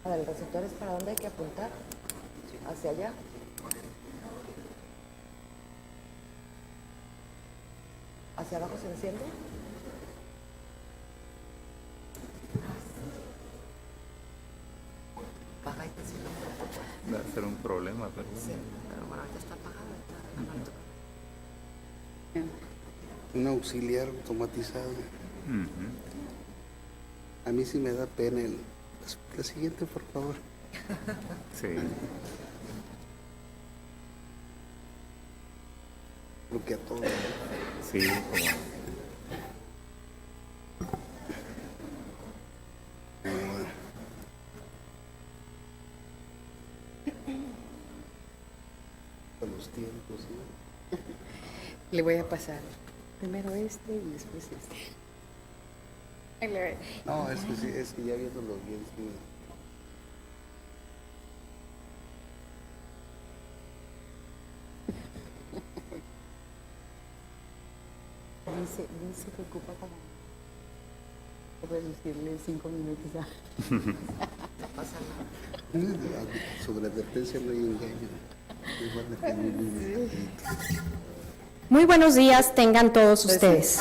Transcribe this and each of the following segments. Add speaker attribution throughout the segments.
Speaker 1: A ver, ¿el receptor es para dónde hay que apuntar? ¿Hacia allá? ¿Hacia abajo se enciende? Baja y te sirve.
Speaker 2: Va a ser un problema, pero bueno.
Speaker 1: Sí, pero bueno, ahorita está apagado.
Speaker 3: Un auxiliar automatizado. A mí sí me da pena la siguiente, por favor.
Speaker 2: Sí.
Speaker 3: Bloquea todo.
Speaker 2: Sí, como...
Speaker 3: Con los tiempos, ¿no?
Speaker 4: Le voy a pasar primero este y después este.
Speaker 3: No, es que sí, es que ya viéndolo bien, sí.
Speaker 4: Dice que ocupa como reducirle 5 minutos a...
Speaker 1: No pasa nada.
Speaker 3: Sobre advertencia no hay engaño. Es bueno que muy
Speaker 5: Muy buenos días tengan todos ustedes.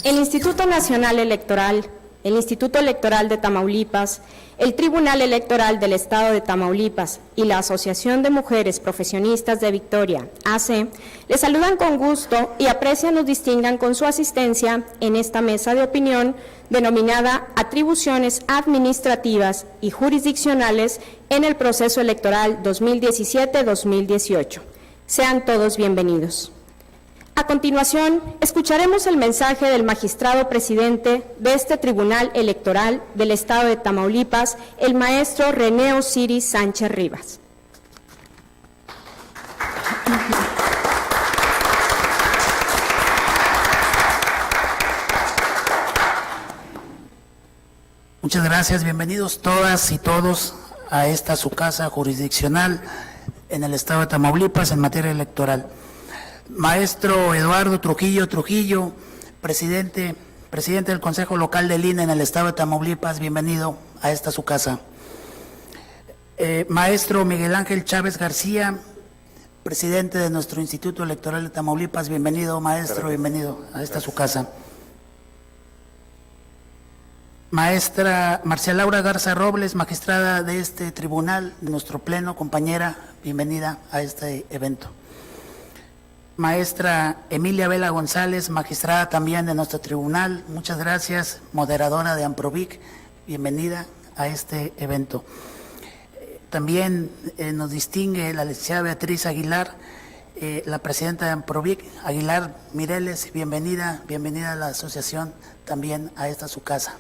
Speaker 5: El Instituto Nacional Electoral, el Instituto Electoral de Tamaulipas, el Tribunal Electoral del Estado de Tamaulipas y la Asociación de Mujeres Profesionistas de Victoria, AC, les saludan con gusto y aprecian nos distingan con su asistencia en esta mesa de opinión denominada Atribuciones Administrativas y Jurisdiccionales en el Proceso Electoral 2017-2018. Sean todos bienvenidos. A continuación, escucharemos el mensaje del magistrado presidente de este Tribunal Electoral del Estado de Tamaulipas, el maestro René Osiris Sánchez Rivas.
Speaker 6: Muchas gracias, bienvenidos todas y todos a esta su casa jurisdiccional en el Estado de Tamaulipas en materia electoral. Maestro Eduardo Trujillo, presidente del Consejo Local del INE en el Estado de Tamaulipas, bienvenido a esta su casa. Maestro Miguel Ángel Chávez García, presidente de nuestro Instituto Electoral de Tamaulipas, bienvenido, maestro, bienvenido a esta su casa. Maestra Marcia Laura Garza Robles, magistrada de este tribunal, nuestro pleno, compañera, bienvenida a este evento. Maestra Emilia Vela González, magistrada también de nuestro tribunal, muchas gracias, moderadora de Amprovic, bienvenida a este evento. También nos distingue la licenciada Beatriz Aguilar, la presidenta de Amprovic, Aguilar Mireles, bienvenida a la asociación, también a esta su casa.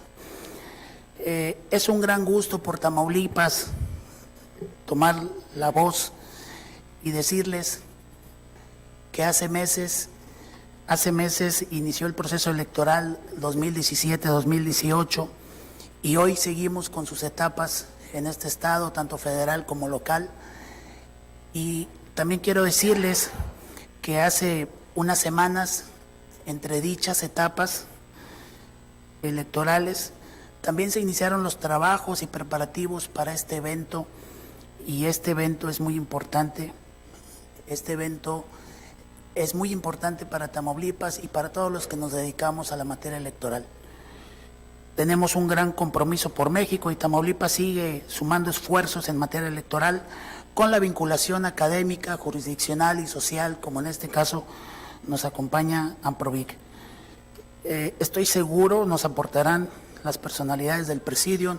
Speaker 6: Es un gran gusto por Tamaulipas tomar la voz y decirles que hace meses inició el proceso electoral 2017-2018 y hoy seguimos con sus etapas en este estado, tanto federal como local. Y también quiero decirles que hace unas semanas, entre dichas etapas electorales, también se iniciaron los trabajos y preparativos para este evento, y este evento es muy importante. Este evento es muy importante para Tamaulipas y para todos los que nos dedicamos a la materia electoral. Tenemos un gran compromiso por México y Tamaulipas sigue sumando esfuerzos en materia electoral con la vinculación académica, jurisdiccional y social, como en este caso nos acompaña Amprovic. Estoy seguro nos aportarán las personalidades del Presidium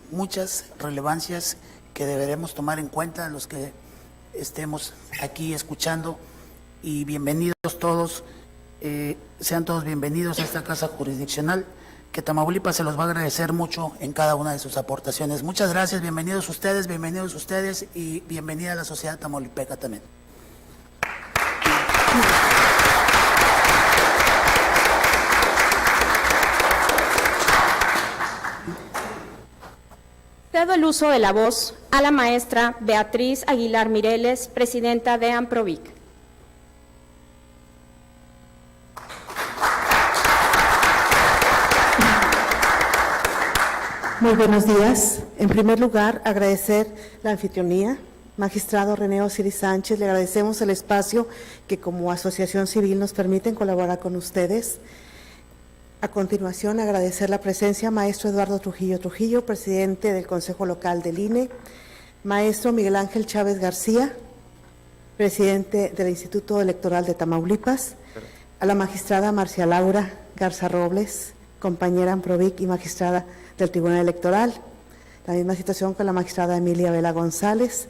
Speaker 6: muchas relevancias que deberemos tomar en cuenta los que estemos aquí escuchando. Y bienvenidos todos, sean todos bienvenidos a esta casa jurisdiccional, que Tamaulipas se los va a agradecer mucho en cada una de sus aportaciones. Muchas gracias, bienvenidos ustedes y bienvenida a la sociedad tamaulipeca también.
Speaker 5: Cedo el uso de la voz a la maestra Beatriz Aguilar Mireles, presidenta de Amprovic.
Speaker 7: Muy buenos días. En primer lugar, agradecer la anfitrionía. Magistrado René Osiris Sánchez, le agradecemos el espacio que como asociación civil nos permiten colaborar con ustedes. A continuación, agradecer la presencia maestro Eduardo Trujillo, presidente del Consejo Local del INE, maestro Miguel Ángel Chávez García, presidente del Instituto Electoral de Tamaulipas, a la magistrada Marcia Laura Garza Robles, compañera Amprovic y magistrada del Tribunal Electoral. La misma situación con la magistrada Emilia Vela González,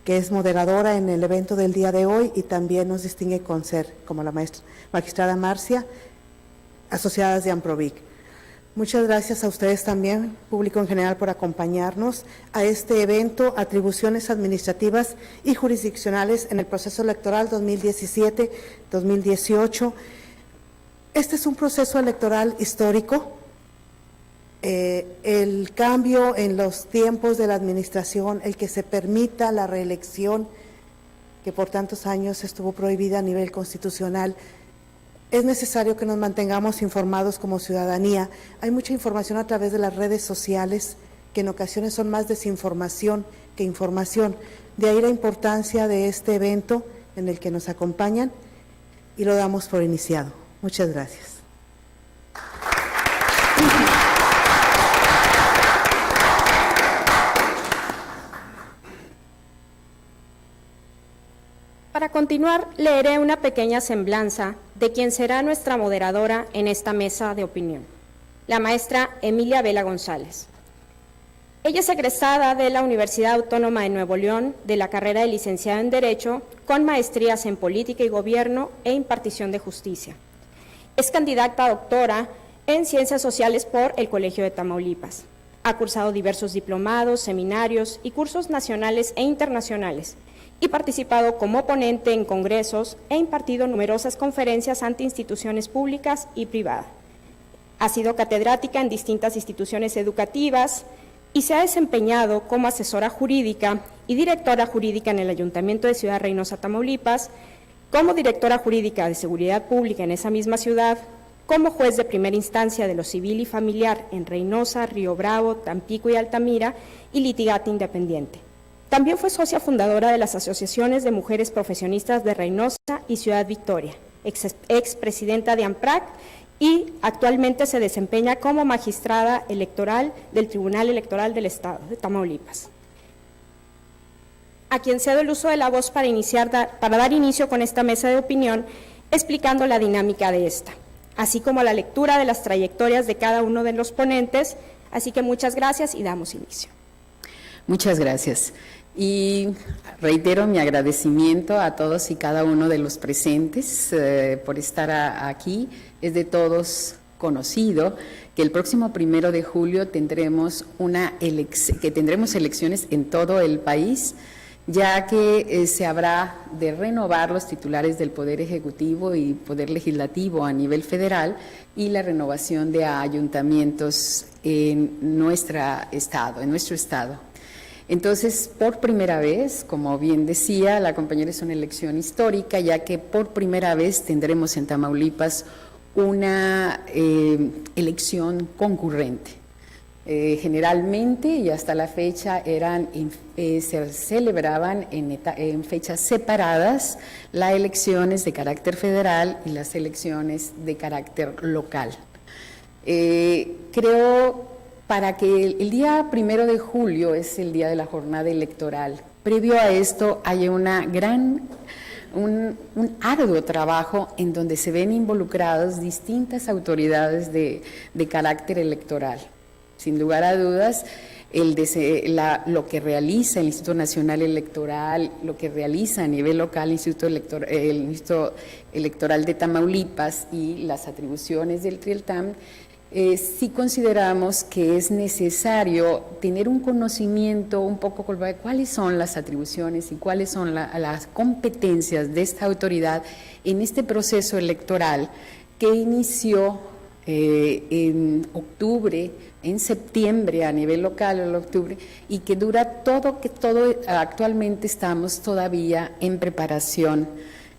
Speaker 7: que es moderadora en el evento del día de hoy y también nos distingue con ser, como la magistrada Marcia, asociadas de Amprovic. Muchas gracias a ustedes también, público en general, por acompañarnos a este evento, Atribuciones Administrativas y Jurisdiccionales en el Proceso Electoral 2017-2018. Este es un proceso electoral histórico. El cambio en los tiempos de la administración, el que se permita la reelección, que por tantos años estuvo prohibida a nivel constitucional, es necesario que nos mantengamos informados como ciudadanía. Hay mucha información a través de las redes sociales, que en ocasiones son más desinformación que información. De ahí la importancia de este evento en el que nos acompañan y lo damos por iniciado. Muchas gracias.
Speaker 5: Para continuar, leeré una pequeña semblanza de quien será nuestra moderadora en esta mesa de opinión, la maestra Emilia Vela González. Ella es egresada de la Universidad Autónoma de Nuevo León de la carrera de licenciado en Derecho, con maestrías en Política y Gobierno e Impartición de Justicia. Es candidata a doctora en Ciencias Sociales por el Colegio de Tamaulipas. Ha cursado diversos diplomados, seminarios y cursos nacionales e internacionales, y participado como ponente en congresos e impartido numerosas conferencias ante instituciones públicas y privadas. Ha sido catedrática en distintas instituciones educativas y se ha desempeñado como asesora jurídica y directora jurídica en el Ayuntamiento de Ciudad Reynosa, Tamaulipas, como directora jurídica de Seguridad Pública en esa misma ciudad, como juez de primera instancia de lo civil y familiar en Reynosa, Río Bravo, Tampico y Altamira y litigante independiente. También fue socia fundadora de las asociaciones de mujeres profesionistas de Reynosa y Ciudad Victoria, expresidenta de AMPRAC y actualmente se desempeña como magistrada electoral del Tribunal Electoral del Estado de Tamaulipas. A quien cedo el uso de la voz para dar inicio con esta mesa de opinión, explicando la dinámica de esta, así como la lectura de las trayectorias de cada uno de los ponentes. Así que muchas gracias y damos inicio.
Speaker 4: Muchas gracias. Y reitero mi agradecimiento a todos y cada uno de los presentes por estar aquí. Es de todos conocido que el próximo 1 de julio tendremos elecciones en todo el país, ya que se habrá de renovar los titulares del Poder Ejecutivo y Poder Legislativo a nivel federal y la renovación de ayuntamientos en nuestro estado. Entonces, por primera vez, como bien decía la compañera, es una elección histórica, ya que por primera vez tendremos en Tamaulipas una elección concurrente. Generalmente y hasta la fecha se celebraban en fechas separadas las elecciones de carácter federal y las elecciones de carácter local. Creo para que el día 1 de julio es el día de la jornada electoral. Previo a esto hay un arduo trabajo en donde se ven involucradas distintas autoridades de carácter electoral. Sin lugar a dudas, lo que realiza el Instituto Nacional Electoral, lo que realiza a nivel local el Instituto Electoral de Tamaulipas y las atribuciones del TRIELTAM, sí consideramos que es necesario tener un conocimiento un poco de cuáles son las atribuciones y cuáles son las competencias de esta autoridad en este proceso electoral que inició en octubre, en septiembre a nivel local, en octubre, y que dura todo actualmente estamos todavía en preparación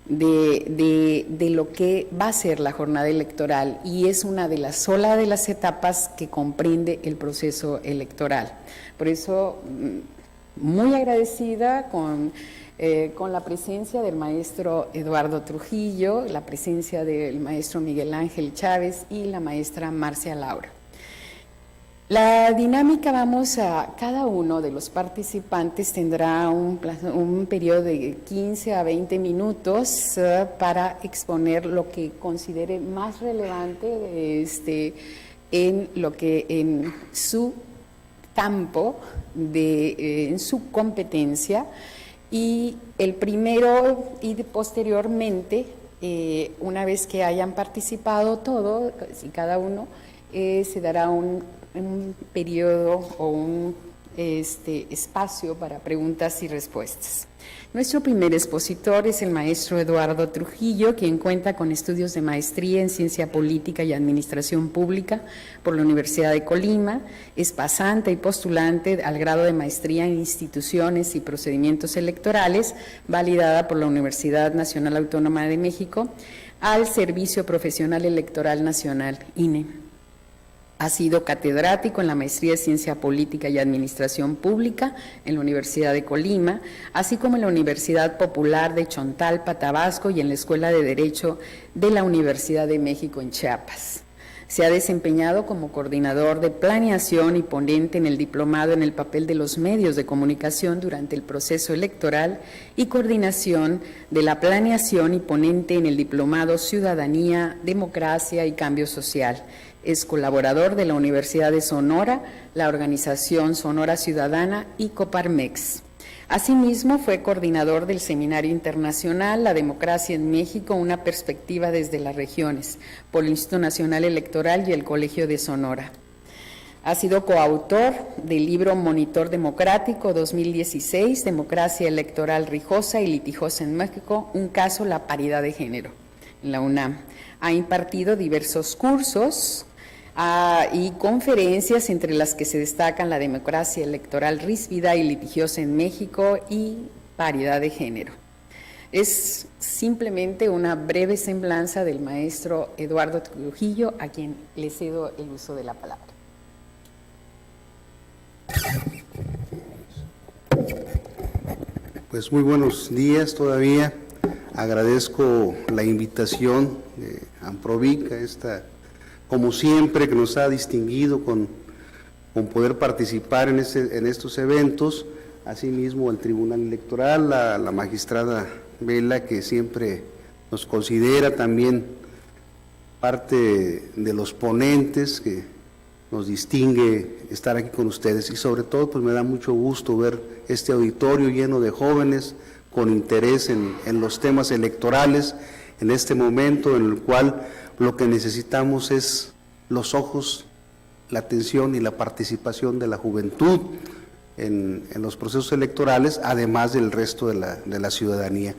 Speaker 4: de lo que va a ser la jornada electoral, y es una de las sola de las etapas que comprende el proceso electoral. Por eso, muy agradecida con la presencia del maestro Eduardo Trujillo, la presencia del maestro Miguel Ángel Chávez y la maestra Marcia Laura. La dinámica, cada uno de los participantes tendrá un periodo de 15 a 20 minutos para exponer lo que considere más relevante en su campo, en su competencia, y el primero y posteriormente, una vez que hayan participado todos y cada uno, se dará un periodo o un espacio para preguntas y respuestas. Nuestro primer expositor es el maestro Eduardo Trujillo, quien cuenta con estudios de maestría en Ciencia Política y Administración Pública por la Universidad de Colima, es pasante y postulante al grado de maestría en Instituciones y Procedimientos Electorales, validada por la Universidad Nacional Autónoma de México, al Servicio Profesional Electoral Nacional, INE. Ha sido catedrático en la Maestría de Ciencia Política y Administración Pública en la Universidad de Colima, así como en la Universidad Popular de Chontalpa, Tabasco, y en la Escuela de Derecho de la Universidad de México en Chiapas. Se ha desempeñado como coordinador de planeación y ponente en el diplomado en el papel de los medios de comunicación durante el proceso electoral y coordinación de la planeación y ponente en el diplomado Ciudadanía, Democracia y Cambio Social. Es colaborador de la Universidad de Sonora, la organización Sonora Ciudadana y Coparmex. Asimismo, fue coordinador del Seminario Internacional La Democracia en México, una perspectiva desde las regiones, por el Instituto Nacional Electoral y el Colegio de Sonora. Ha sido coautor del libro Monitor Democrático 2016, Democracia Electoral Rijosa y Litigiosa en México, un caso, la paridad de género, en la UNAM. Ha impartido diversos cursos y conferencias, entre las que se destacan la democracia electoral ríspida y litigiosa en México y paridad de género. Es simplemente una breve semblanza del maestro Eduardo Trujillo, a quien le cedo el uso de la palabra.
Speaker 3: Pues muy buenos días todavía. Agradezco la invitación de Amprovic, como siempre, que nos ha distinguido con poder participar en estos eventos. Asimismo, el Tribunal Electoral, la magistrada Vela, que siempre nos considera también parte de los ponentes, que nos distingue estar aquí con ustedes. Y sobre todo, pues me da mucho gusto ver este auditorio lleno de jóvenes con interés en los temas electorales, en este momento en el cual lo que necesitamos es los ojos, la atención y la participación de la juventud en los procesos electorales, además del resto de la ciudadanía.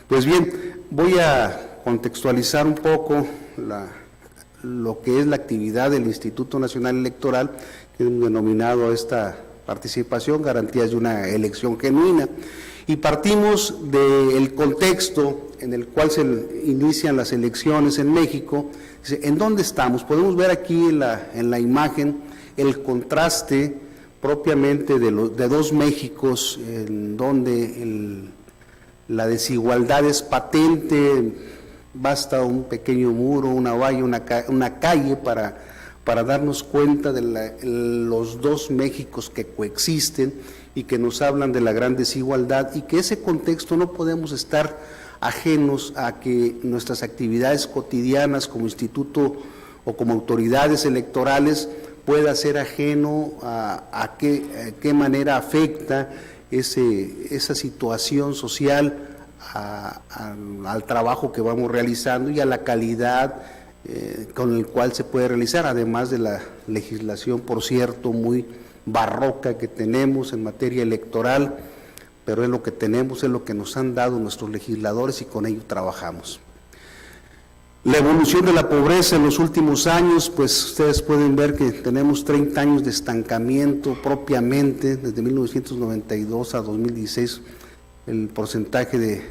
Speaker 3: Pues bien, voy a contextualizar un poco lo que es la actividad del Instituto Nacional Electoral, que hemos denominado a esta participación Garantías de una Elección Genuina. Y partimos del contexto en el cual se inician las elecciones en México. ¿En dónde estamos? Podemos ver aquí en la imagen el contraste propiamente de dos Méxicos, en donde la desigualdad es patente. Basta un pequeño muro, una valla, una calle para darnos cuenta de los dos Méxicos que coexisten y que nos hablan de la gran desigualdad, y que ese contexto no podemos estar ajenos a que nuestras actividades cotidianas como instituto o como autoridades electorales pueda ser ajeno a qué manera afecta esa situación social al trabajo que vamos realizando y a la calidad con el cual se puede realizar, además de la legislación, por cierto, muy barroca que tenemos en materia electoral, pero es lo que tenemos, es lo que nos han dado nuestros legisladores y con ello trabajamos. La evolución de la pobreza en los últimos años, pues ustedes pueden ver que tenemos 30 años de estancamiento propiamente, desde 1992 a 2016, el porcentaje de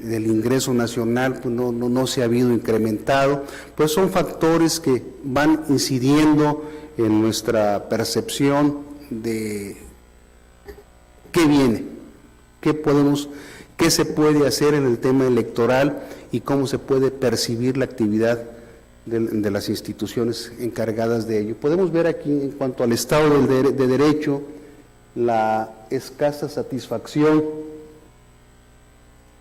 Speaker 3: del ingreso nacional pues no se ha habido incrementado, pues son factores que van incidiendo en nuestra percepción de qué viene, qué se puede hacer en el tema electoral y cómo se puede percibir la actividad de las instituciones encargadas de ello. Podemos ver aquí, en cuanto al Estado de Derecho, la escasa satisfacción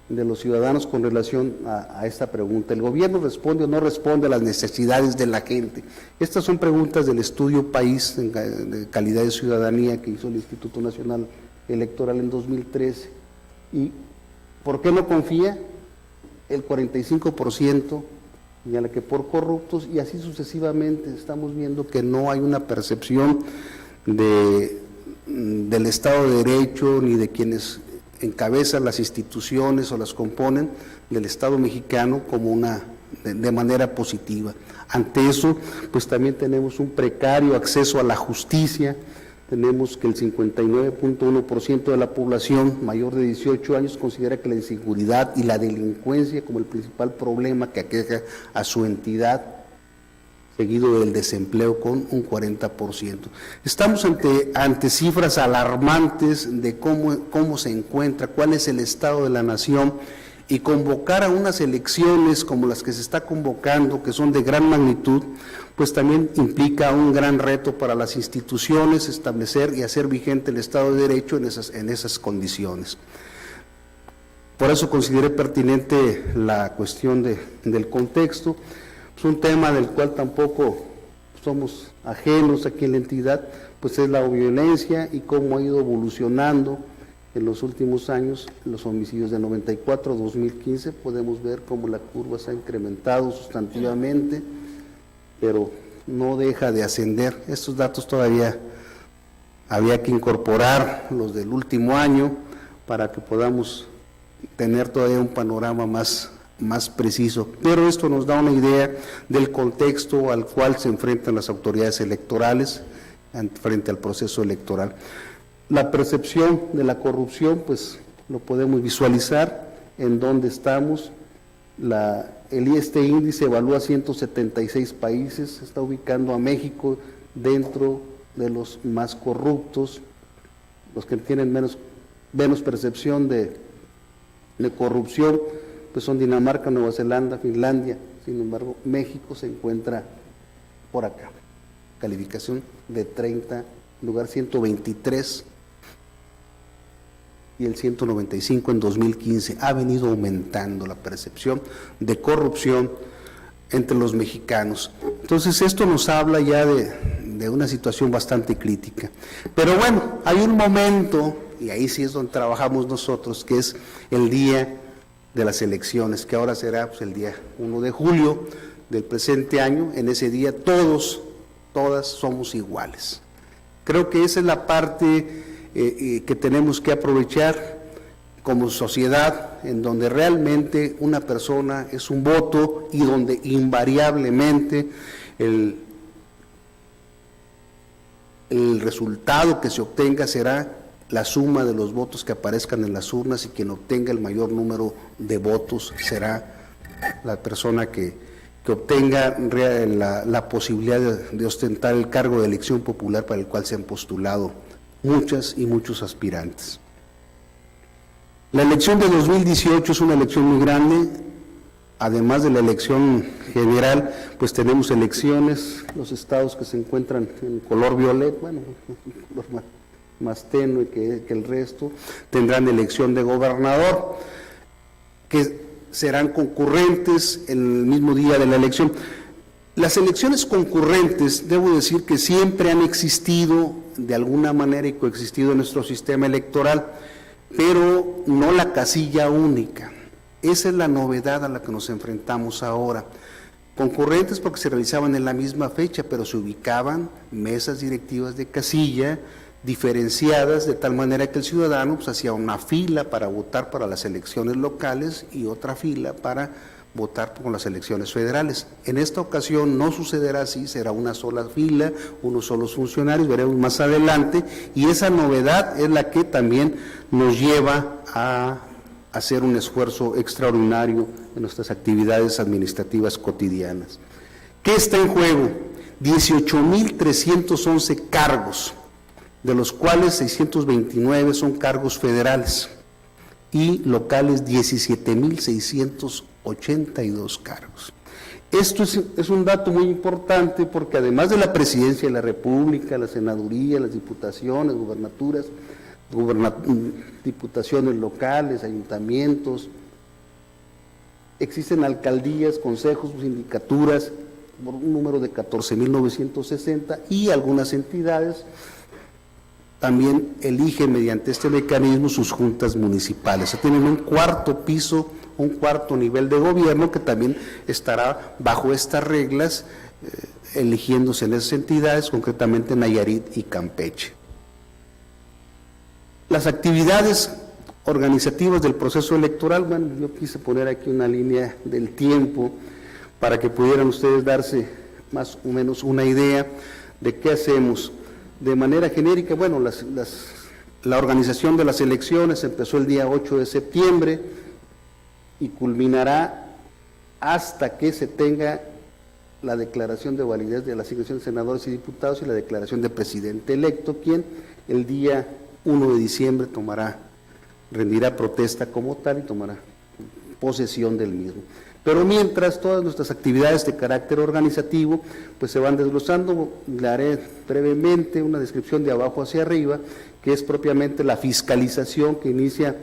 Speaker 3: de los ciudadanos con relación a esta pregunta. ¿El gobierno responde o no responde a las necesidades de la gente? Estas son preguntas del estudio País de Calidad de Ciudadanía que hizo el Instituto Nacional Electoral en 2013. ¿Y por qué no confía? El 45% señala que por corruptos, y así sucesivamente. Estamos viendo que no hay una percepción del Estado de Derecho ni de quienes encabezan las instituciones o las componen del Estado mexicano como de manera positiva. Ante eso, pues también tenemos un precario acceso a la justicia. Tenemos que el 59.1% de la población mayor de 18 años considera que la inseguridad y la delincuencia como el principal problema que aqueja a su entidad, seguido del desempleo con un 40%. Estamos ante cifras alarmantes de cómo se encuentra, cuál es el estado de la nación, y convocar a unas elecciones como las que se está convocando, que son de gran magnitud, pues también implica un gran reto para las instituciones establecer y hacer vigente el Estado de Derecho en esas condiciones. Por eso consideré pertinente la cuestión del contexto. Es un tema del cual tampoco somos ajenos aquí en la entidad, pues es la violencia y cómo ha ido evolucionando en los últimos años los homicidios de 94 a 2015. Podemos ver cómo la curva se ha incrementado sustantivamente, pero no deja de ascender. Estos datos todavía había que incorporar los del último año para que podamos tener todavía un panorama más preciso, pero esto nos da una idea del contexto al cual se enfrentan las autoridades electorales frente al proceso electoral. La percepción de la corrupción, pues lo podemos visualizar en dónde estamos. Este índice evalúa 176 países, se está ubicando a México dentro de los más corruptos, los que tienen menos percepción de corrupción, pues son Dinamarca, Nueva Zelanda, Finlandia. Sin embargo, México se encuentra por acá, calificación de 30, lugar 123, y el 195 en 2015. Ha venido aumentando la percepción de corrupción entre los mexicanos. Entonces esto nos habla ya de una situación bastante crítica. Pero bueno, hay un momento, y ahí sí es donde trabajamos nosotros, que es el día de las elecciones, que ahora será pues, el día 1 de julio del presente año. En ese día todas somos iguales. Creo que esa es la parte que tenemos que aprovechar como sociedad, en donde realmente una persona es un voto y donde invariablemente el resultado que se obtenga será la suma de los votos que aparezcan en las urnas, y quien obtenga el mayor número de votos será la persona que obtenga la posibilidad de ostentar el cargo de elección popular para el cual se han postulado muchas y muchos aspirantes. La elección de 2018 es una elección muy grande. Además de la elección general, pues tenemos elecciones, los estados que se encuentran en color violeta, bueno, color más tenue que el resto, tendrán elección de gobernador, que serán concurrentes el mismo día de la elección. Las elecciones concurrentes, debo decir que siempre han existido de alguna manera y coexistido en nuestro sistema electoral, pero no la casilla única. Esa es la novedad a la que nos enfrentamos ahora. Concurrentes porque se realizaban en la misma fecha, pero se ubicaban mesas directivas de casilla diferenciadas, de tal manera que el ciudadano pues, hacía una fila para votar para las elecciones locales y otra fila para votar con las elecciones federales. En esta ocasión no sucederá así, será una sola fila, unos solos funcionarios, veremos más adelante, y esa novedad es la que también nos lleva a hacer un esfuerzo extraordinario en nuestras actividades administrativas cotidianas. ¿Qué está en juego? 18.311 cargos, de los cuales 629 son cargos federales y locales 17.682 cargos. Esto es un dato muy importante porque además de la presidencia de la República, la senaduría, las diputaciones, gubernaturas, diputaciones locales, ayuntamientos, existen alcaldías, consejos, sindicaturas, por un número de 14.960 y algunas entidades también eligen mediante este mecanismo sus juntas municipales. Se tienen un cuarto piso, un cuarto nivel de gobierno que también estará bajo estas reglas eligiéndose en esas entidades, concretamente Nayarit y Campeche. Las actividades organizativas del proceso electoral, bueno, yo quise poner aquí una línea del tiempo para que pudieran ustedes darse más o menos una idea de qué hacemos. De manera genérica, bueno, la organización de las elecciones empezó el día 8 de septiembre y culminará hasta que se tenga la declaración de validez de la asignación de senadores y diputados y la declaración de presidente electo, quien el día 1 de diciembre rendirá protesta como tal y tomará posesión del mismo. Pero mientras, todas nuestras actividades de carácter organizativo pues se van desglosando. Le haré brevemente una descripción de abajo hacia arriba, que es propiamente la fiscalización que inicia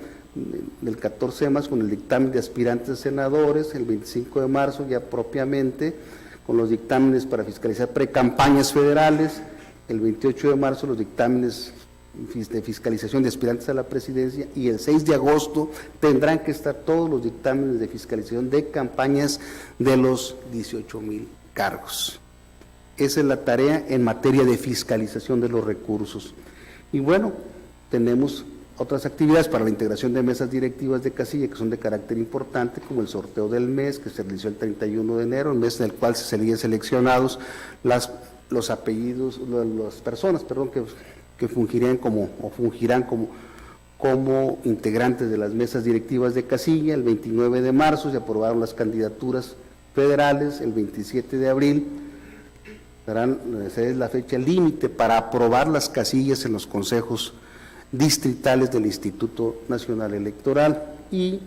Speaker 3: el 14 de marzo con el dictamen de aspirantes a senadores, el 25 de marzo ya propiamente con los dictámenes para fiscalizar precampañas federales, el 28 de marzo los dictámenes de fiscalización de aspirantes a la presidencia, y el 6 de agosto tendrán que estar todos los dictámenes de fiscalización de campañas de los 18,000 cargos. Esa es la tarea en materia de fiscalización de los recursos. Y bueno, tenemos otras actividades para la integración de mesas directivas de casilla que son de carácter importante, como el sorteo del mes, que se realizó el 31 de enero, el mes en el cual se serían seleccionados los apellidos, las personas, que fungirán como integrantes de las mesas directivas de casilla. El 29 de marzo se aprobaron las candidaturas federales, el 27 de abril esa es la fecha límite para aprobar las casillas en los consejos distritales del Instituto Nacional Electoral, y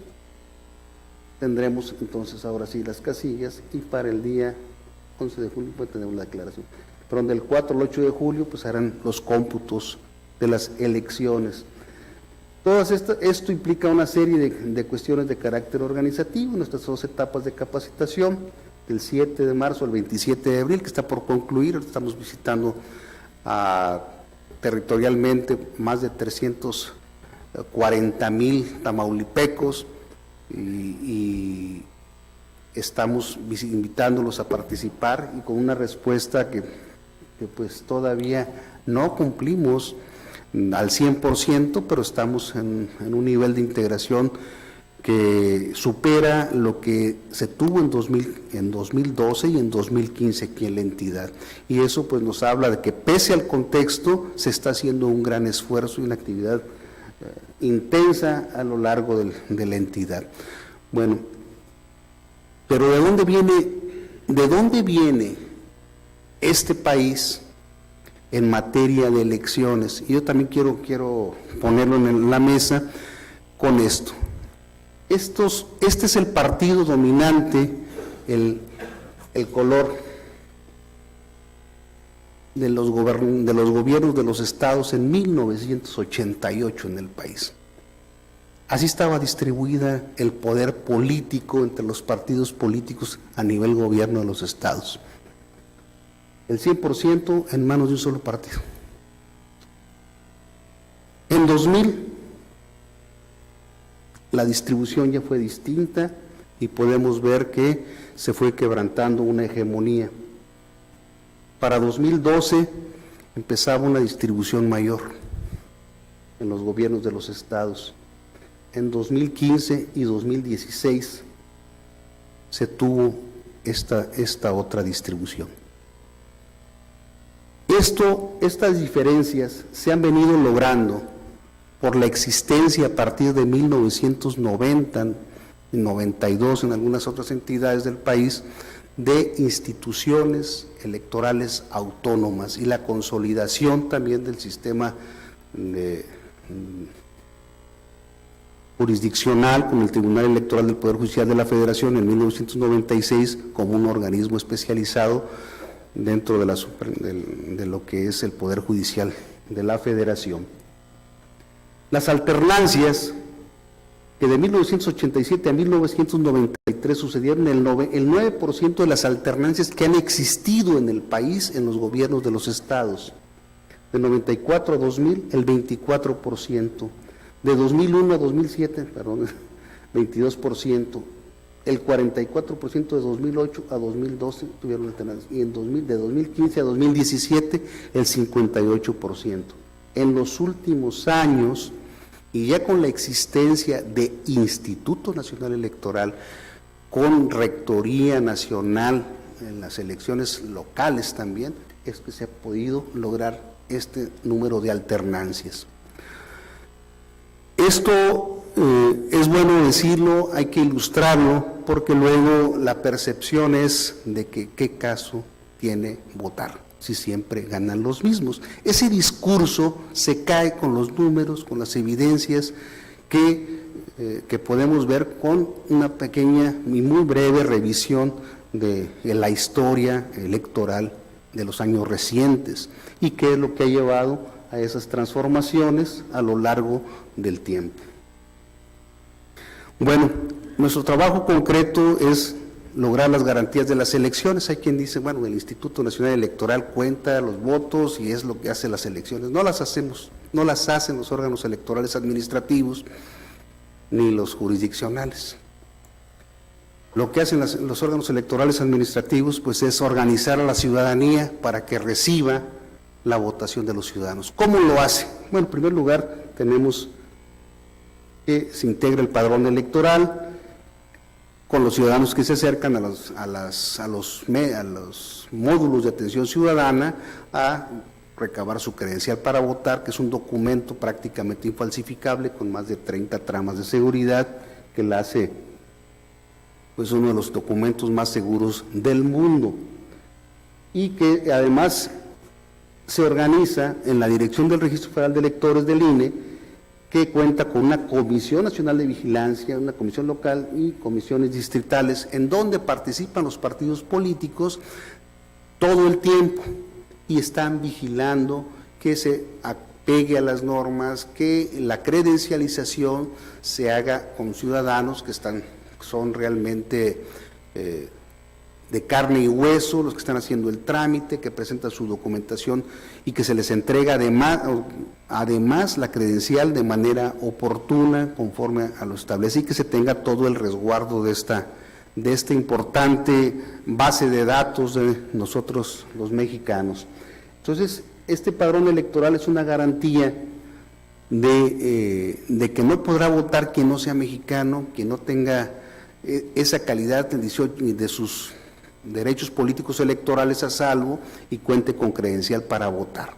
Speaker 3: tendremos entonces ahora sí las casillas, y para el día 11 de julio pues tenemos la declaración. Pero del 4 al 8 de julio pues harán los cómputos de las elecciones. Esto implica una serie de cuestiones de carácter organizativo, nuestras 2 etapas de capacitación, del 7 de marzo al 27 de abril, que está por concluir. Estamos visitando territorialmente más de 340,000 tamaulipecos y estamos invitándolos a participar, y con una respuesta que pues todavía no cumplimos al 100%, pero estamos en un nivel de integración que supera lo que se tuvo en 2012 y en 2015 aquí en la entidad. Y eso pues nos habla de que pese al contexto se está haciendo un gran esfuerzo y una actividad intensa a lo largo de la entidad. Bueno, pero ¿de dónde viene este país en materia de elecciones? Y yo también quiero ponerlo en la mesa con esto. Este es el partido dominante, el color de los gobiernos de los estados en 1988 en el país. Así estaba distribuida el poder político entre los partidos políticos a nivel gobierno de los estados. El 100% en manos de un solo partido. En 2000, la distribución ya fue distinta y podemos ver que se fue quebrantando una hegemonía. Para 2012 empezaba una distribución mayor en los gobiernos de los estados. En 2015 y 2016 se tuvo esta otra distribución. Estas diferencias se han venido logrando por la existencia a partir de 1990, 92 en algunas otras entidades del país, de instituciones electorales autónomas y la consolidación también del sistema jurisdiccional con el Tribunal Electoral del Poder Judicial de la Federación en 1996 como un organismo especializado dentro de lo que es el Poder Judicial de la Federación. Las alternancias que de 1987 a 1993 sucedieron, el 9% de las alternancias que han existido en el país en los gobiernos de los estados. De 94 a 2000, el 24%. De 2001 a 2007, perdón, 22%. El 44% de 2008 a 2012 tuvieron alternancias. Y de 2015 a 2017, el 58%. En los últimos años, y ya con la existencia de Instituto Nacional Electoral, con Rectoría Nacional en las elecciones locales también, es que se ha podido lograr este número de alternancias. Esto es bueno decirlo, hay que ilustrarlo, porque luego la percepción es de que qué caso tiene votar si siempre ganan los mismos. Ese discurso se cae con los números, con las evidencias que podemos ver con una pequeña y muy breve revisión de la historia electoral de los años recientes y qué es lo que ha llevado a esas transformaciones a lo largo del tiempo. Bueno, nuestro trabajo concreto es lograr las garantías de las elecciones. Hay quien dice, bueno, el Instituto Nacional Electoral cuenta los votos y es lo que hace las elecciones. No las hacemos, no las hacen los órganos electorales administrativos ni los jurisdiccionales. Lo que hacen los órganos electorales administrativos, pues, es organizar a la ciudadanía para que reciba la votación de los ciudadanos. ¿Cómo lo hace? Bueno, en primer lugar, tenemos que se integra el padrón electoral con los ciudadanos que se acercan a los módulos de atención ciudadana a recabar su credencial para votar, que es un documento prácticamente infalsificable con más de 30 tramas de seguridad que la hace, pues, uno de los documentos más seguros del mundo, y que además se organiza en la Dirección del Registro Federal de Electores del INE, que cuenta con una Comisión Nacional de Vigilancia, una comisión local y comisiones distritales, en donde participan los partidos políticos todo el tiempo y están vigilando que se apegue a las normas, que la credencialización se haga con ciudadanos que son realmente de carne y hueso, los que están haciendo el trámite, que presentan su documentación y que se les entrega además la credencial de manera oportuna, conforme a lo establecido, y que se tenga todo el resguardo de esta importante base de datos de nosotros los mexicanos. Entonces, este padrón electoral es una garantía de que no podrá votar quien no sea mexicano, quien no tenga esa calidad de sus derechos políticos electorales a salvo y cuente con credencial para votar.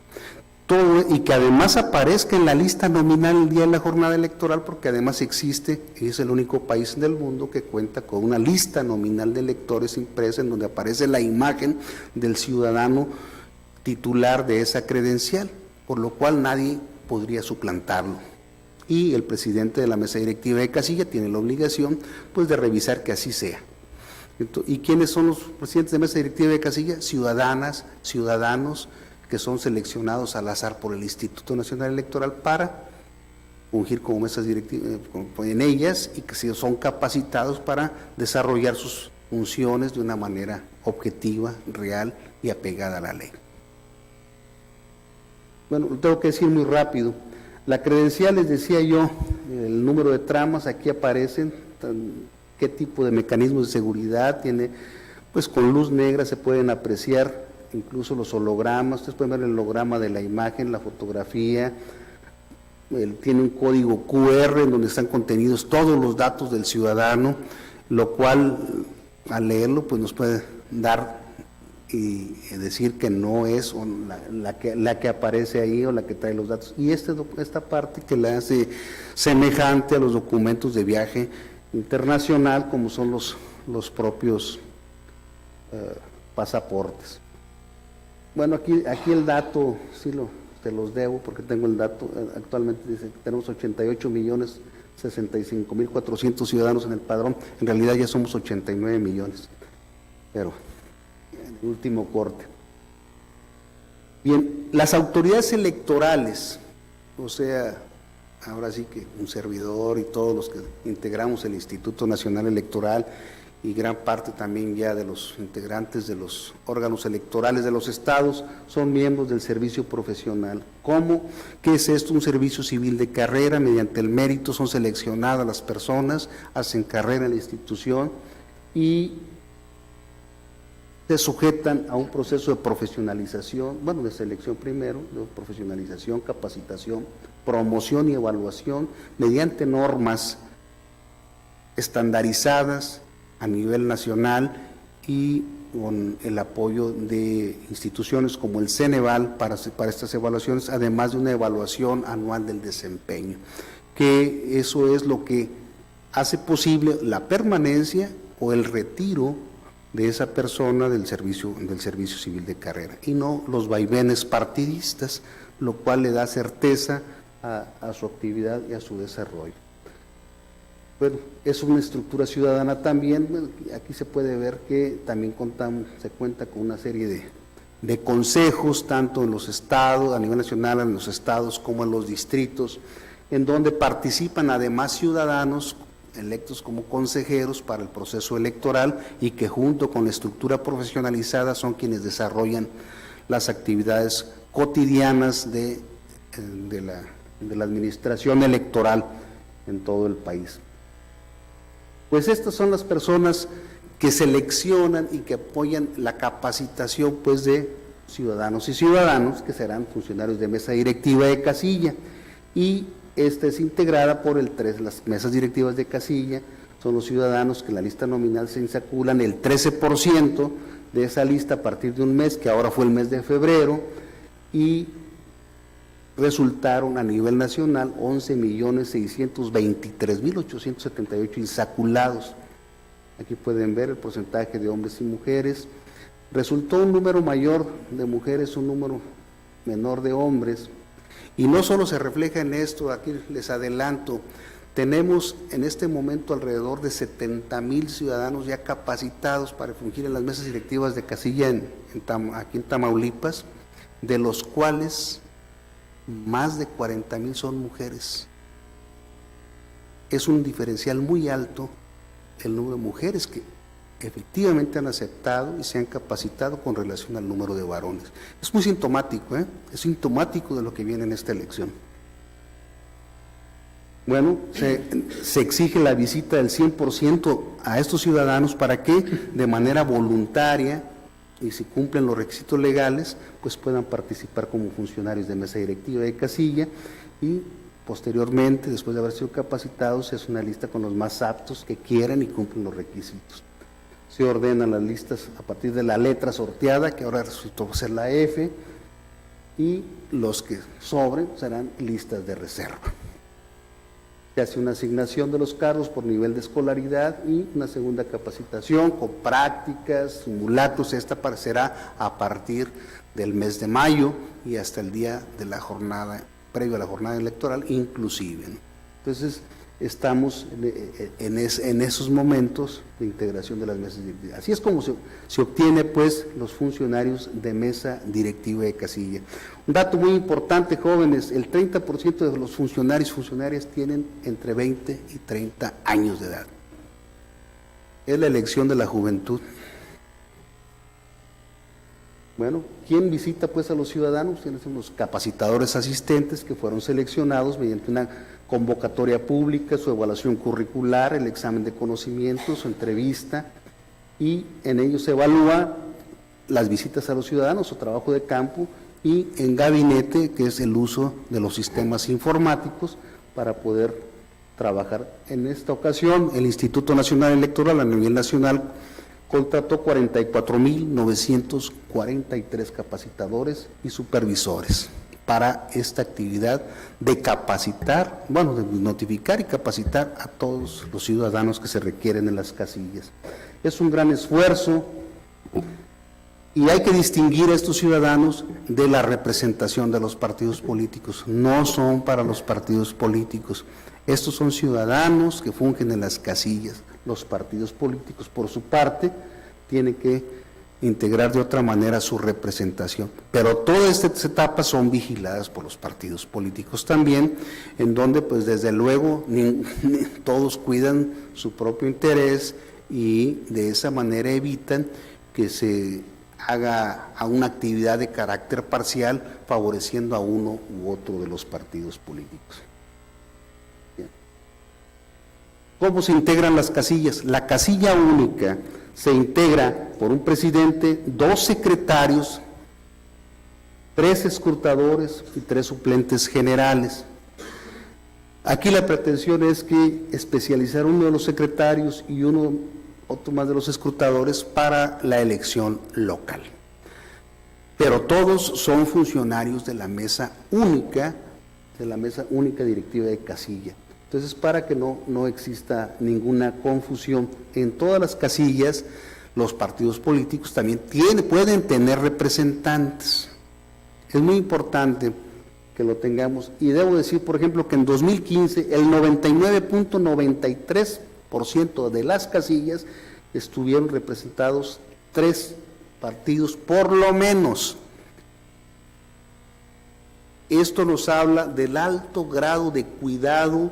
Speaker 3: Todo, y que además aparezca en la lista nominal el día de la jornada electoral, porque además existe, y es el único país del mundo que cuenta con una lista nominal de electores impresa en donde aparece la imagen del ciudadano titular de esa credencial, por lo cual nadie podría suplantarlo. Y el presidente de la mesa directiva de casilla tiene la obligación, pues, de revisar que así sea. ¿Y quiénes son los presidentes de mesa directiva de casilla? Ciudadanas, ciudadanos que son seleccionados al azar por el Instituto Nacional Electoral para fungir como mesas directivas en ellas, y que son capacitados para desarrollar sus funciones de una manera objetiva, real y apegada a la ley. Bueno, lo tengo que decir muy rápido. La credencial, les decía yo, el número de tramas, aquí aparecen, qué tipo de mecanismos de seguridad tiene, pues con luz negra se pueden apreciar incluso los hologramas. Ustedes pueden ver el holograma de la imagen, la fotografía, tiene un código QR en donde están contenidos todos los datos del ciudadano, lo cual al leerlo pues nos puede dar y decir que no es la que aparece ahí o la que trae los datos. Y esta parte que la hace semejante a los documentos de viaje internacional, como son los propios pasaportes. Bueno, aquí el dato, sí te los debo porque tengo el dato, actualmente dice que tenemos 88.065.400 ciudadanos en el padrón, en realidad ya somos 89 millones, pero el último corte. Bien, las autoridades electorales, o sea, ahora sí que un servidor y todos los que integramos el Instituto Nacional Electoral y gran parte también ya de los integrantes de los órganos electorales de los estados son miembros del servicio profesional. ¿Cómo? ¿Qué es esto? Un servicio civil de carrera, mediante el mérito son seleccionadas las personas, hacen carrera en la institución y se sujetan a un proceso de profesionalización, bueno, de selección primero, de profesionalización, capacitación, promoción y evaluación mediante normas estandarizadas a nivel nacional y con el apoyo de instituciones como el Ceneval para estas evaluaciones, además de una evaluación anual del desempeño, que eso es lo que hace posible la permanencia o el retiro de esa persona del servicio civil de carrera, y no los vaivenes partidistas, lo cual le da certeza a su actividad y a su desarrollo. Bueno, es una estructura ciudadana también. Bueno, aquí se puede ver que también se cuenta con una serie de consejos, tanto en los estados, a nivel nacional, en los estados como en los distritos, en donde participan además ciudadanos electos como consejeros para el proceso electoral y que junto con la estructura profesionalizada son quienes desarrollan las actividades cotidianas de la administración electoral en todo el país. Pues estas son las personas que seleccionan y que apoyan la capacitación pues de ciudadanos y ciudadanos que serán funcionarios de mesa directiva de casilla, y esta es integrada por las mesas directivas de casilla. Son los ciudadanos que en la lista nominal se insaculan el 13% de esa lista a partir de un mes, que ahora fue el mes de febrero, y resultaron a nivel nacional 11.623.878 insaculados. Aquí pueden ver el porcentaje de hombres y mujeres. Resultó un número mayor de mujeres, un número menor de hombres. Y no solo se refleja en esto, aquí les adelanto, tenemos en este momento alrededor de 70,000 ciudadanos ya capacitados para fungir en las mesas directivas de casilla aquí en Tamaulipas, de los cuales más de 40,000 son mujeres. Es un diferencial muy alto el número de mujeres que efectivamente han aceptado y se han capacitado con relación al número de varones. Es muy sintomático, es sintomático de lo que viene en esta elección. Bueno, se exige la visita del 100% a estos ciudadanos para que de manera voluntaria, y si cumplen los requisitos legales, pues puedan participar como funcionarios de mesa directiva de casilla, y posteriormente, después de haber sido capacitados, se hace una lista con los más aptos que quieran y cumplen los requisitos. Se ordenan las listas a partir de la letra sorteada, que ahora resultó ser la F, y los que sobren serán listas de reserva. Se hace una asignación de los cargos por nivel de escolaridad y una segunda capacitación con prácticas, simulacros. Esta aparecerá a partir del mes de mayo y hasta el día de la jornada, previo a la jornada electoral inclusive, ¿no? Entonces, estamos en esos momentos de integración de las mesas directivas. Así es como se obtiene pues los funcionarios de mesa directiva de casilla. Un dato muy importante, jóvenes: el 30% de los funcionarias tienen entre 20 y 30 años de edad. Es la elección de la juventud. Bueno, ¿quién visita pues a los ciudadanos? Son los capacitadores asistentes que fueron seleccionados mediante una convocatoria pública, su evaluación curricular, el examen de conocimientos, su entrevista, y en ello se evalúa las visitas a los ciudadanos, su trabajo de campo, y en gabinete, que es el uso de los sistemas informáticos para poder trabajar. En esta ocasión, el Instituto Nacional Electoral a nivel nacional contrató 44.943 capacitadores y supervisores para esta actividad de capacitar, bueno, de notificar y capacitar a todos los ciudadanos que se requieren en las casillas. Es un gran esfuerzo y hay que distinguir a estos ciudadanos de la representación de los partidos políticos. No son para los partidos políticos. Estos son ciudadanos que fungen en las casillas. Los partidos políticos, por su parte, tienen que integrar de otra manera su representación. Pero todas estas etapas son vigiladas por los partidos políticos también, en donde pues desde luego todos cuidan su propio interés y de esa manera evitan que se haga a una actividad de carácter parcial favoreciendo a uno u otro de los partidos políticos. ¿Cómo se integran las casillas? La casilla única se integra por un presidente, 2 secretarios, 3 escrutadores y 3 suplentes generales. Aquí la pretensión es que especializar uno de los secretarios y otro más de los escrutadores para la elección local. Pero todos son funcionarios de la mesa única directiva de casilla. Entonces, para que no exista ninguna confusión, en todas las casillas los partidos políticos también pueden tener representantes. Es muy importante que lo tengamos, y debo decir, por ejemplo, que en 2015 el 99.93% de las casillas estuvieron representados 3 partidos, por lo menos. Esto nos habla del alto grado de cuidado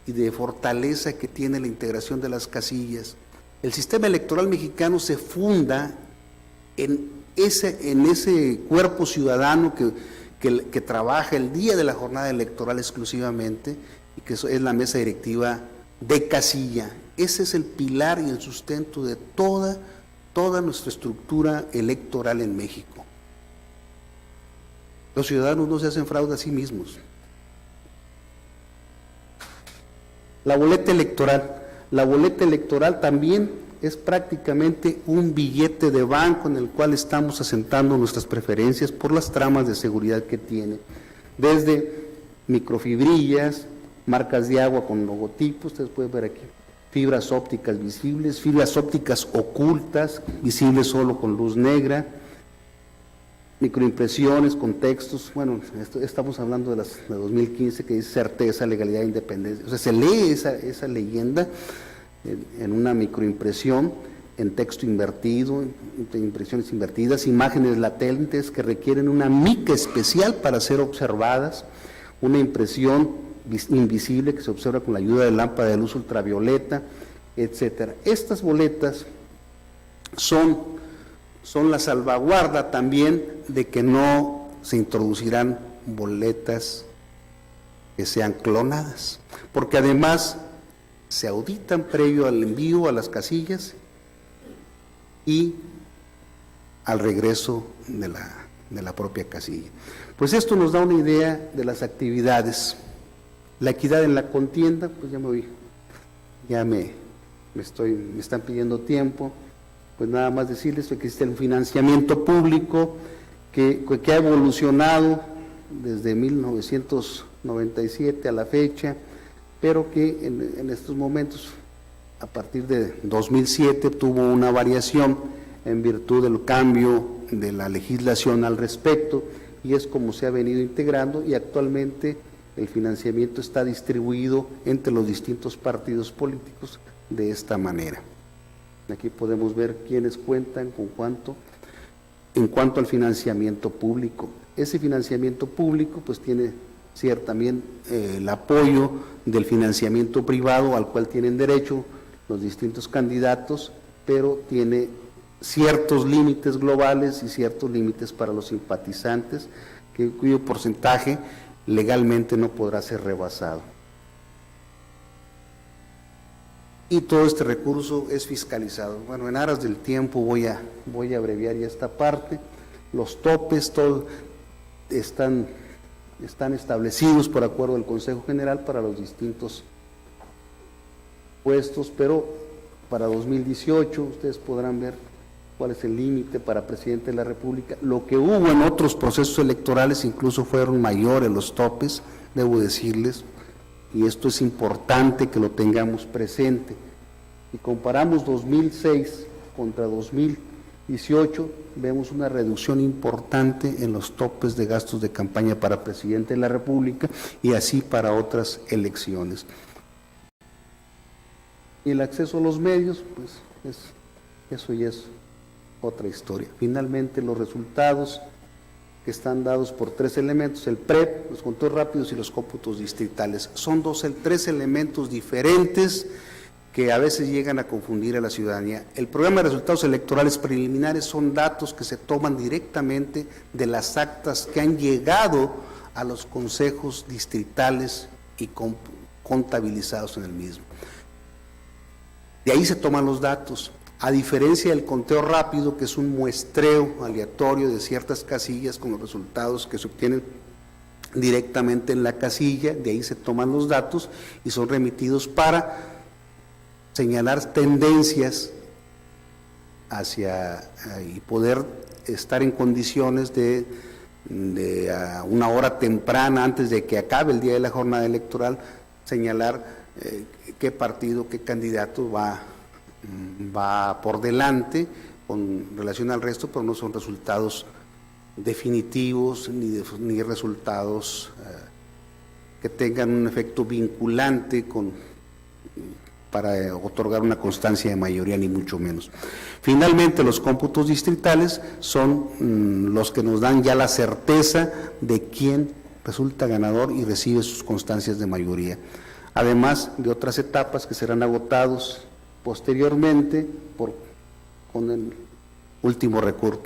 Speaker 3: y de fortaleza que tiene la integración de las casillas. El sistema electoral mexicano se funda en ese cuerpo ciudadano que trabaja el día de la jornada electoral exclusivamente, y que es la mesa directiva de casilla. Ese es el pilar y el sustento de toda nuestra estructura electoral en México. Los ciudadanos no se hacen fraude a sí mismos. La boleta electoral también es prácticamente un billete de banco en el cual estamos asentando nuestras preferencias por las tramas de seguridad que tiene, desde microfibrillas, marcas de agua con logotipos, ustedes pueden ver aquí, fibras ópticas visibles, fibras ópticas ocultas, visibles solo con luz negra, microimpresiones con textos. Bueno, estamos hablando de 2015, que dice certeza, legalidad, independencia. O sea, se lee esa leyenda en una microimpresión, en texto invertido, impresiones invertidas, imágenes latentes que requieren una mica especial para ser observadas, una impresión invisible que se observa con la ayuda de lámpara de luz ultravioleta, etcétera. Estas boletas son la salvaguarda también de que no se introducirán boletas que sean clonadas, porque además se auditan previo al envío a las casillas y al regreso de la propia casilla. Pues esto nos da una idea de las actividades. La equidad en la contienda, pues me están pidiendo tiempo. Pues nada más decirles que existe un financiamiento público que ha evolucionado desde 1997 a la fecha, pero que en estos momentos, a partir de 2007, tuvo una variación en virtud del cambio de la legislación al respecto, y es como se ha venido integrando, y actualmente el financiamiento está distribuido entre los distintos partidos políticos de esta manera. Aquí podemos ver quiénes cuentan con cuánto. En cuanto al financiamiento público, ese financiamiento público pues tiene también el apoyo del financiamiento privado al cual tienen derecho los distintos candidatos, pero tiene ciertos límites globales y ciertos límites para los simpatizantes, cuyo porcentaje legalmente no podrá ser rebasado. Y todo este recurso es fiscalizado. Bueno, en aras del tiempo voy a abreviar ya esta parte. Los topes todos están establecidos por acuerdo del Consejo General para los distintos puestos, pero para 2018, ustedes podrán ver cuál es el límite para presidente de la República. Lo que hubo en otros procesos electorales incluso fueron mayores los topes, debo decirles, y esto es importante que lo tengamos presente. Si comparamos 2006 contra 2018, vemos una reducción importante en los topes de gastos de campaña para presidente de la República y así para otras elecciones. Y el acceso a los medios, pues eso ya es otra historia. Finalmente, los resultados que están dados por tres elementos, el PREP, los conteos rápidos y los cómputos distritales. Son tres elementos diferentes que a veces llegan a confundir a la ciudadanía. El programa de resultados electorales preliminares son datos que se toman directamente de las actas que han llegado a los consejos distritales y contabilizados en el mismo. De ahí se toman los datos. A diferencia del conteo rápido, que es un muestreo aleatorio de ciertas casillas con los resultados que se obtienen directamente en la casilla, de ahí se toman los datos y son remitidos para señalar tendencias hacia y poder estar en condiciones de a una hora temprana antes de que acabe el día de la jornada electoral, señalar qué partido, qué candidato va por delante con relación al resto, pero no son resultados definitivos ni resultados que tengan un efecto vinculante para otorgar una constancia de mayoría, ni mucho menos. Finalmente, los cómputos distritales son los que nos dan ya la certeza de quién resulta ganador y recibe sus constancias de mayoría, además de otras etapas que serán agotados posteriormente con el último recurso,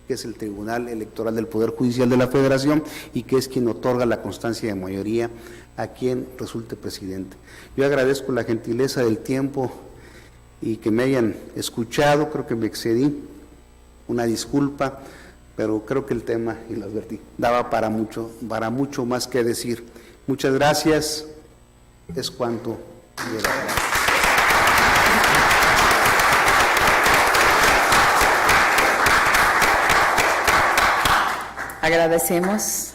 Speaker 3: que es el Tribunal Electoral del Poder Judicial de la Federación y que es quien otorga la constancia de mayoría a quien resulte presidente. Yo agradezco la gentileza del tiempo y que me hayan escuchado. Creo que me excedí, una disculpa, pero creo que el tema, y lo advertí, daba para mucho más que decir. Muchas gracias, es cuanto de la palabra.
Speaker 4: Agradecemos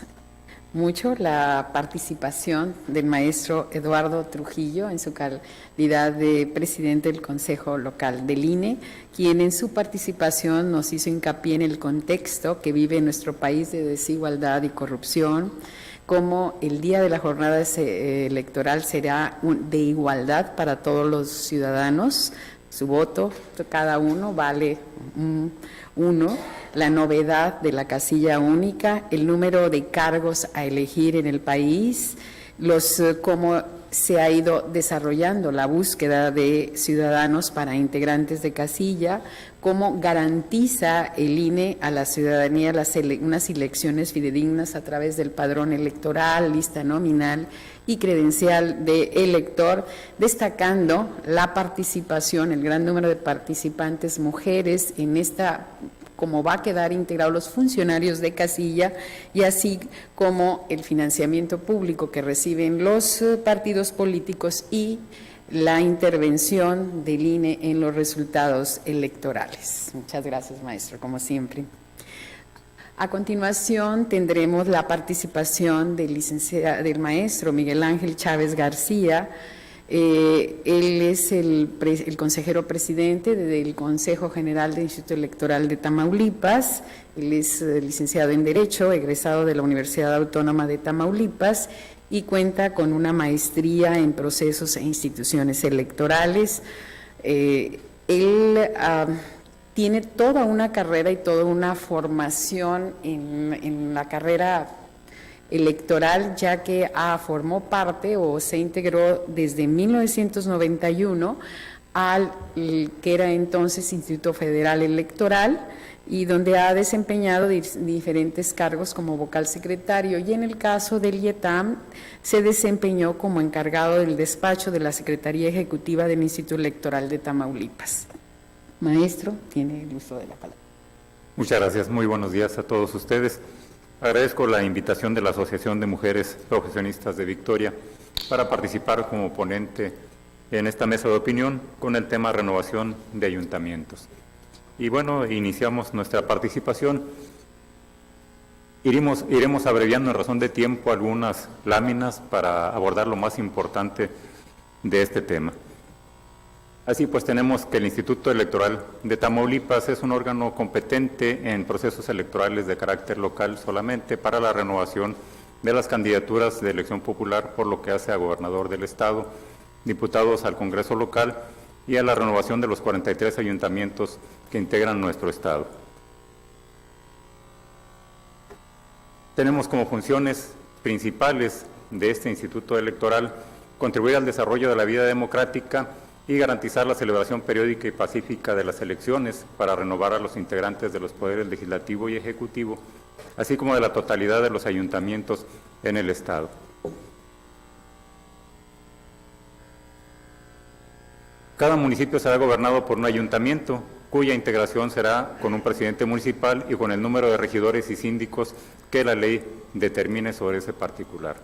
Speaker 4: mucho la participación del maestro Eduardo Trujillo en su calidad de presidente del Consejo Local del INE, quien en su participación nos hizo hincapié en el contexto que vive nuestro país de desigualdad y corrupción, cómo el día de la jornada electoral será de igualdad para todos los ciudadanos. Su voto, cada uno vale uno, la novedad de la casilla única, el número de cargos a elegir en el país, cómo se ha ido desarrollando la búsqueda de ciudadanos para integrantes de casilla, cómo garantiza el INE a la ciudadanía unas elecciones fidedignas a través del padrón electoral, lista nominal y credencial de elector, destacando la participación, el gran número de participantes mujeres en esta, cómo va a quedar integrados los funcionarios de casilla y así como el financiamiento público que reciben los partidos políticos y la intervención del INE en los resultados electorales. Muchas gracias, maestro, como siempre. A continuación tendremos la participación del maestro Miguel Ángel Chávez García. Él es el consejero presidente del Consejo General del Instituto Electoral de Tamaulipas. Él es licenciado en Derecho, egresado de la Universidad Autónoma de Tamaulipas y cuenta con una maestría en procesos e instituciones electorales. Él tiene toda una carrera y toda una formación en la carrera electoral, ya que formó parte o se integró desde 1991 al que era entonces Instituto Federal Electoral, y donde ha desempeñado diferentes cargos como vocal secretario, y en el caso del IETAM se desempeñó como encargado del despacho de la Secretaría Ejecutiva del Instituto Electoral de Tamaulipas. Maestro, tiene el uso de la palabra.
Speaker 2: Muchas gracias, muy buenos días a todos ustedes. Agradezco la invitación de la Asociación de Mujeres Profesionistas de Victoria para participar como ponente en esta mesa de opinión con el tema renovación de ayuntamientos. Y bueno, iniciamos nuestra participación. Iremos abreviando en razón de tiempo algunas láminas para abordar lo más importante de este tema. Así pues, tenemos que el Instituto Electoral de Tamaulipas es un órgano competente en procesos electorales de carácter local solamente para la renovación de las candidaturas de elección popular, por lo que hace a gobernador del Estado, diputados al Congreso local y a la renovación de los 43 ayuntamientos que integran nuestro Estado. Tenemos como funciones principales de este Instituto Electoral contribuir al desarrollo de la vida democrática y garantizar la celebración periódica y pacífica de las elecciones para renovar a los integrantes de los poderes legislativo y ejecutivo, así como de la totalidad de los ayuntamientos en el Estado. Cada municipio será gobernado por un ayuntamiento, cuya integración será con un presidente municipal y con el número de regidores y síndicos que la ley determine sobre ese particular.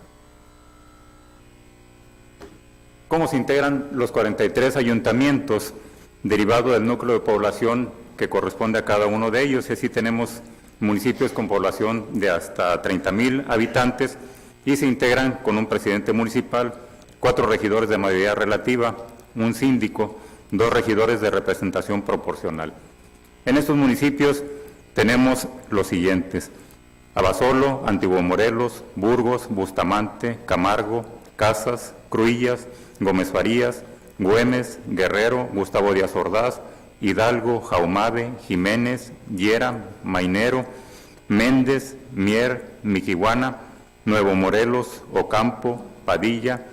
Speaker 2: ¿Cómo se integran los 43 ayuntamientos derivado del núcleo de población que corresponde a cada uno de ellos? Y así tenemos municipios con población de hasta 30,000 habitantes y se integran con un presidente municipal, 4 regidores de mayoría relativa, un síndico, 2 regidores de representación proporcional. En estos municipios tenemos los siguientes: Abasolo, Antiguo Morelos, Burgos, Bustamante, Camargo, Casas, Cruillas, Gómez Farías, Güemes, Guerrero, Gustavo Díaz Ordaz, Hidalgo, Jaumabe, Jiménez, Llera, Mainero, Méndez, Mier, Miquihuana, Nuevo Morelos, Ocampo, Padilla,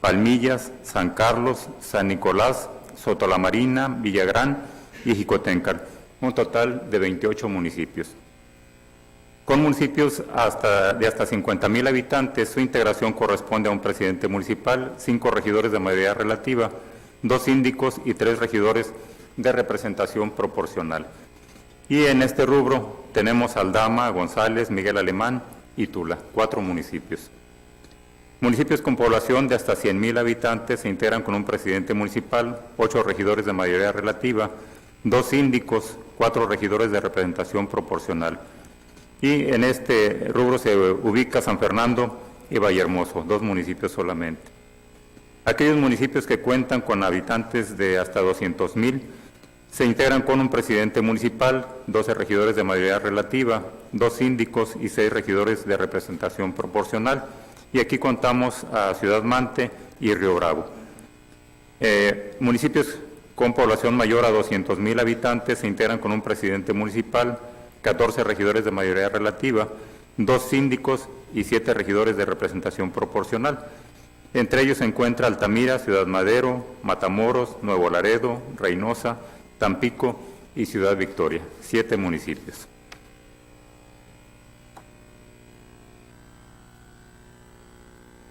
Speaker 2: Palmillas, San Carlos, San Nicolás, Sotolamarina, Villagrán y Jicotencal, un total de 28 municipios. Con municipios de hasta 50,000 habitantes, su integración corresponde a un presidente municipal, 5 regidores de mayoría relativa, 2 síndicos y 3 regidores de representación proporcional. Y en este rubro tenemos Aldama, González, Miguel Alemán y Tula, 4 municipios. Municipios con población de hasta 100,000 habitantes se integran con un presidente municipal, 8 regidores de mayoría relativa, 2 síndicos, 4 regidores de representación proporcional. Y en este rubro se ubica San Fernando y Vallehermoso, 2 municipios solamente. Aquellos municipios que cuentan con habitantes de hasta 200,000 se integran con un presidente municipal, 12 regidores de mayoría relativa, 2 síndicos y 6 regidores de representación proporcional. Y aquí contamos a Ciudad Mante y Río Bravo. Municipios con población mayor a 200,000 habitantes se integran con un presidente municipal, 14 regidores de mayoría relativa, 2 síndicos y 7 regidores de representación proporcional. Entre ellos se encuentra Altamira, Ciudad Madero, Matamoros, Nuevo Laredo, Reynosa, Tampico y Ciudad Victoria, 7 municipios.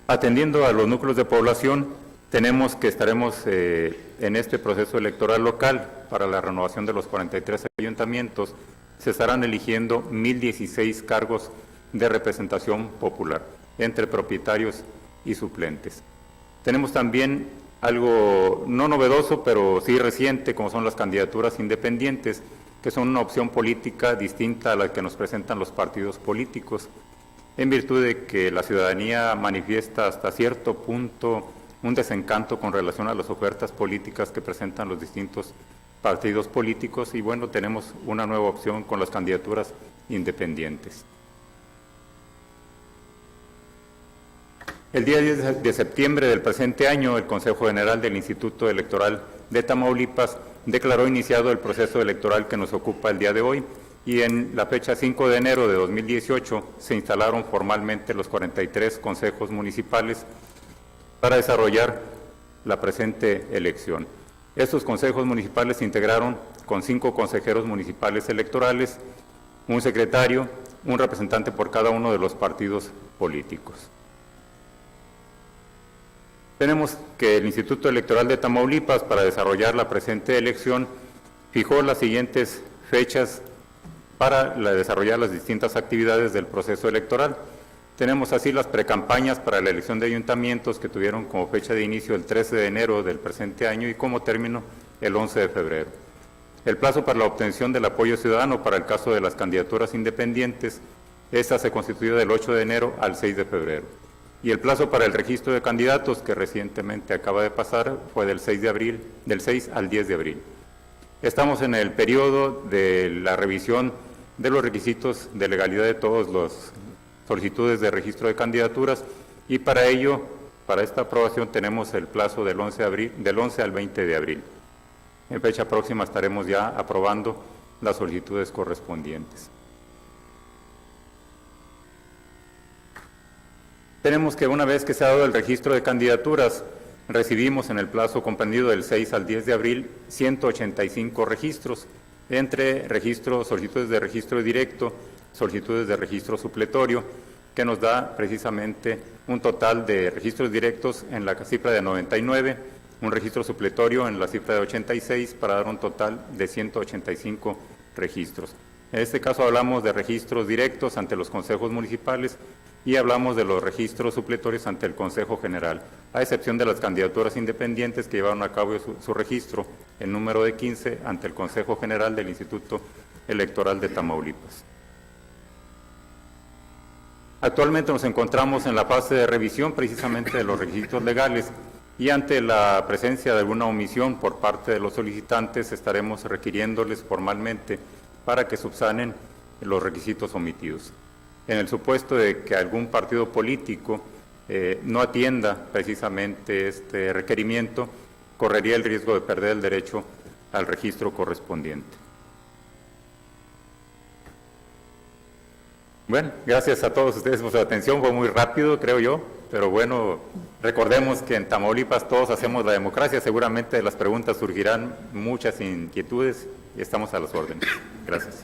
Speaker 2: Atendiendo a los núcleos de población, tenemos que estaremos en este proceso electoral local para la renovación de los 43 ayuntamientos. Se estarán eligiendo 1,016 cargos de representación popular, entre propietarios y suplentes. Tenemos también algo no novedoso, pero sí reciente, como son las candidaturas independientes, que son una opción política distinta a la que nos presentan los partidos políticos, en virtud de que la ciudadanía manifiesta hasta cierto punto un desencanto con relación a las ofertas políticas que presentan los distintos partidos políticos, y bueno, tenemos una nueva opción con las candidaturas independientes. El día 10 de septiembre del presente año, el Consejo General del Instituto Electoral de Tamaulipas declaró iniciado el proceso electoral que nos ocupa el día de hoy, y en la fecha 5 de enero de 2018 se instalaron formalmente los 43 consejos municipales para desarrollar la presente elección. Estos consejos municipales se integraron con 5 consejeros municipales electorales, un secretario, un representante por cada uno de los partidos políticos. Tenemos que el Instituto Electoral de Tamaulipas, para desarrollar la presente elección, fijó las siguientes fechas para desarrollar las distintas actividades del proceso electoral. Tenemos así las precampañas para la elección de ayuntamientos que tuvieron como fecha de inicio el 13 de enero del presente año y como término el 11 de febrero. El plazo para la obtención del apoyo ciudadano para el caso de las candidaturas independientes, esta se constituyó del 8 de enero al 6 de febrero. Y el plazo para el registro de candidatos, que recientemente acaba de pasar, fue del 6 al 10 de abril. Estamos en el periodo de la revisión de los requisitos de legalidad de todas las solicitudes de registro de candidaturas y para ello, para esta aprobación, tenemos el plazo del 11 al 20 de abril. En fecha próxima estaremos ya aprobando las solicitudes correspondientes. Tenemos que una vez que se ha dado el registro de candidaturas, recibimos en el plazo comprendido del 6 al 10 de abril 185 registros, entre solicitudes de registro directo, solicitudes de registro supletorio, que nos da precisamente un total de registros directos en la cifra de 99, un registro supletorio en la cifra de 86, para dar un total de 185 registros. En este caso hablamos de registros directos ante los consejos municipales y hablamos de los registros supletorios ante el Consejo General, a excepción de las candidaturas independientes que llevaron a cabo su registro en número de 15 ante el Consejo General del Instituto Electoral de Tamaulipas. Actualmente nos encontramos en la fase de revisión precisamente de los requisitos legales y ante la presencia de alguna omisión por parte de los solicitantes estaremos requiriéndoles formalmente para que subsanen los requisitos omitidos. En el supuesto de que algún partido político no atienda precisamente este requerimiento, correría el riesgo de perder el derecho al registro correspondiente. Bueno, gracias a todos ustedes por su atención, fue muy rápido, creo yo, pero bueno, recordemos que en Tamaulipas todos hacemos la democracia, seguramente de las preguntas surgirán muchas inquietudes y estamos a las órdenes. Gracias.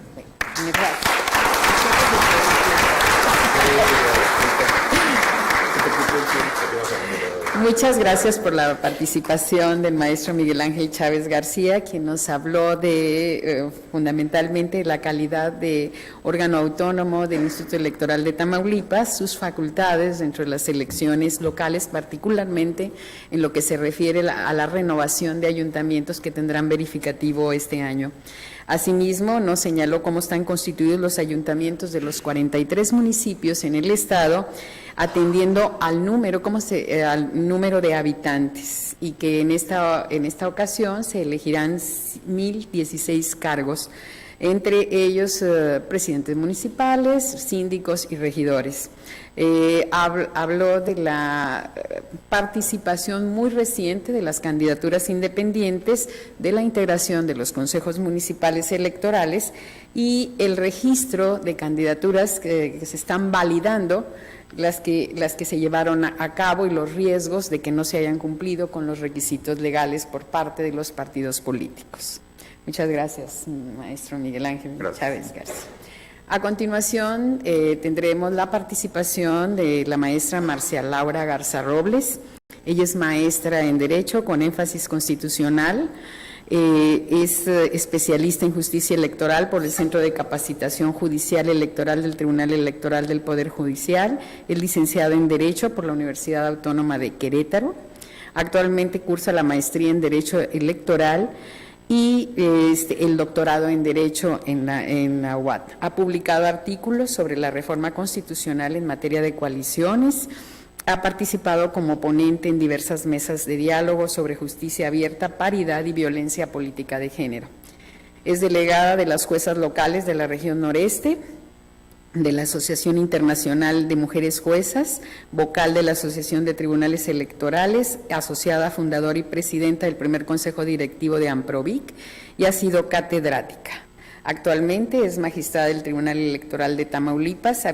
Speaker 4: Muchas gracias por la participación del maestro Miguel Ángel Chávez García, quien nos habló de fundamentalmente la calidad de órgano autónomo del Instituto Electoral de Tamaulipas, sus facultades dentro de las elecciones locales, particularmente en lo que se refiere a la renovación de ayuntamientos que tendrán verificativo este año. Asimismo, nos señaló cómo están constituidos los ayuntamientos de los 43 municipios en el estado, atendiendo al número, al número de habitantes, y que en esta ocasión se elegirán 1,016 cargos, entre ellos presidentes municipales, síndicos y regidores. Habló de la participación muy reciente de las candidaturas independientes, de la integración de los consejos municipales electorales y el registro de candidaturas que se están validando, las que se llevaron a cabo y los riesgos de que no se hayan cumplido con los requisitos legales por parte de los partidos políticos. Muchas gracias, maestro Miguel Ángel Chávez García. A continuación tendremos la participación de la maestra Marcia Laura Garza Robles. Ella es maestra en Derecho con énfasis constitucional, es especialista en justicia electoral por el Centro de Capacitación Judicial Electoral del Tribunal Electoral del Poder Judicial, es licenciada en Derecho por la Universidad Autónoma de Querétaro, actualmente cursa la maestría en Derecho Electoral y el doctorado en Derecho en la UAT. Ha publicado artículos sobre la reforma constitucional en materia de coaliciones, ha participado como ponente en diversas mesas de diálogo sobre justicia abierta, paridad y violencia política de género. Es delegada de las juezas locales de la región noreste, de la Asociación Internacional de Mujeres Juezas, vocal de la Asociación de Tribunales Electorales, asociada, fundadora y presidenta del primer Consejo Directivo de AMPROVIC y ha sido catedrática. Actualmente es magistrada del Tribunal Electoral de Tamaulipas a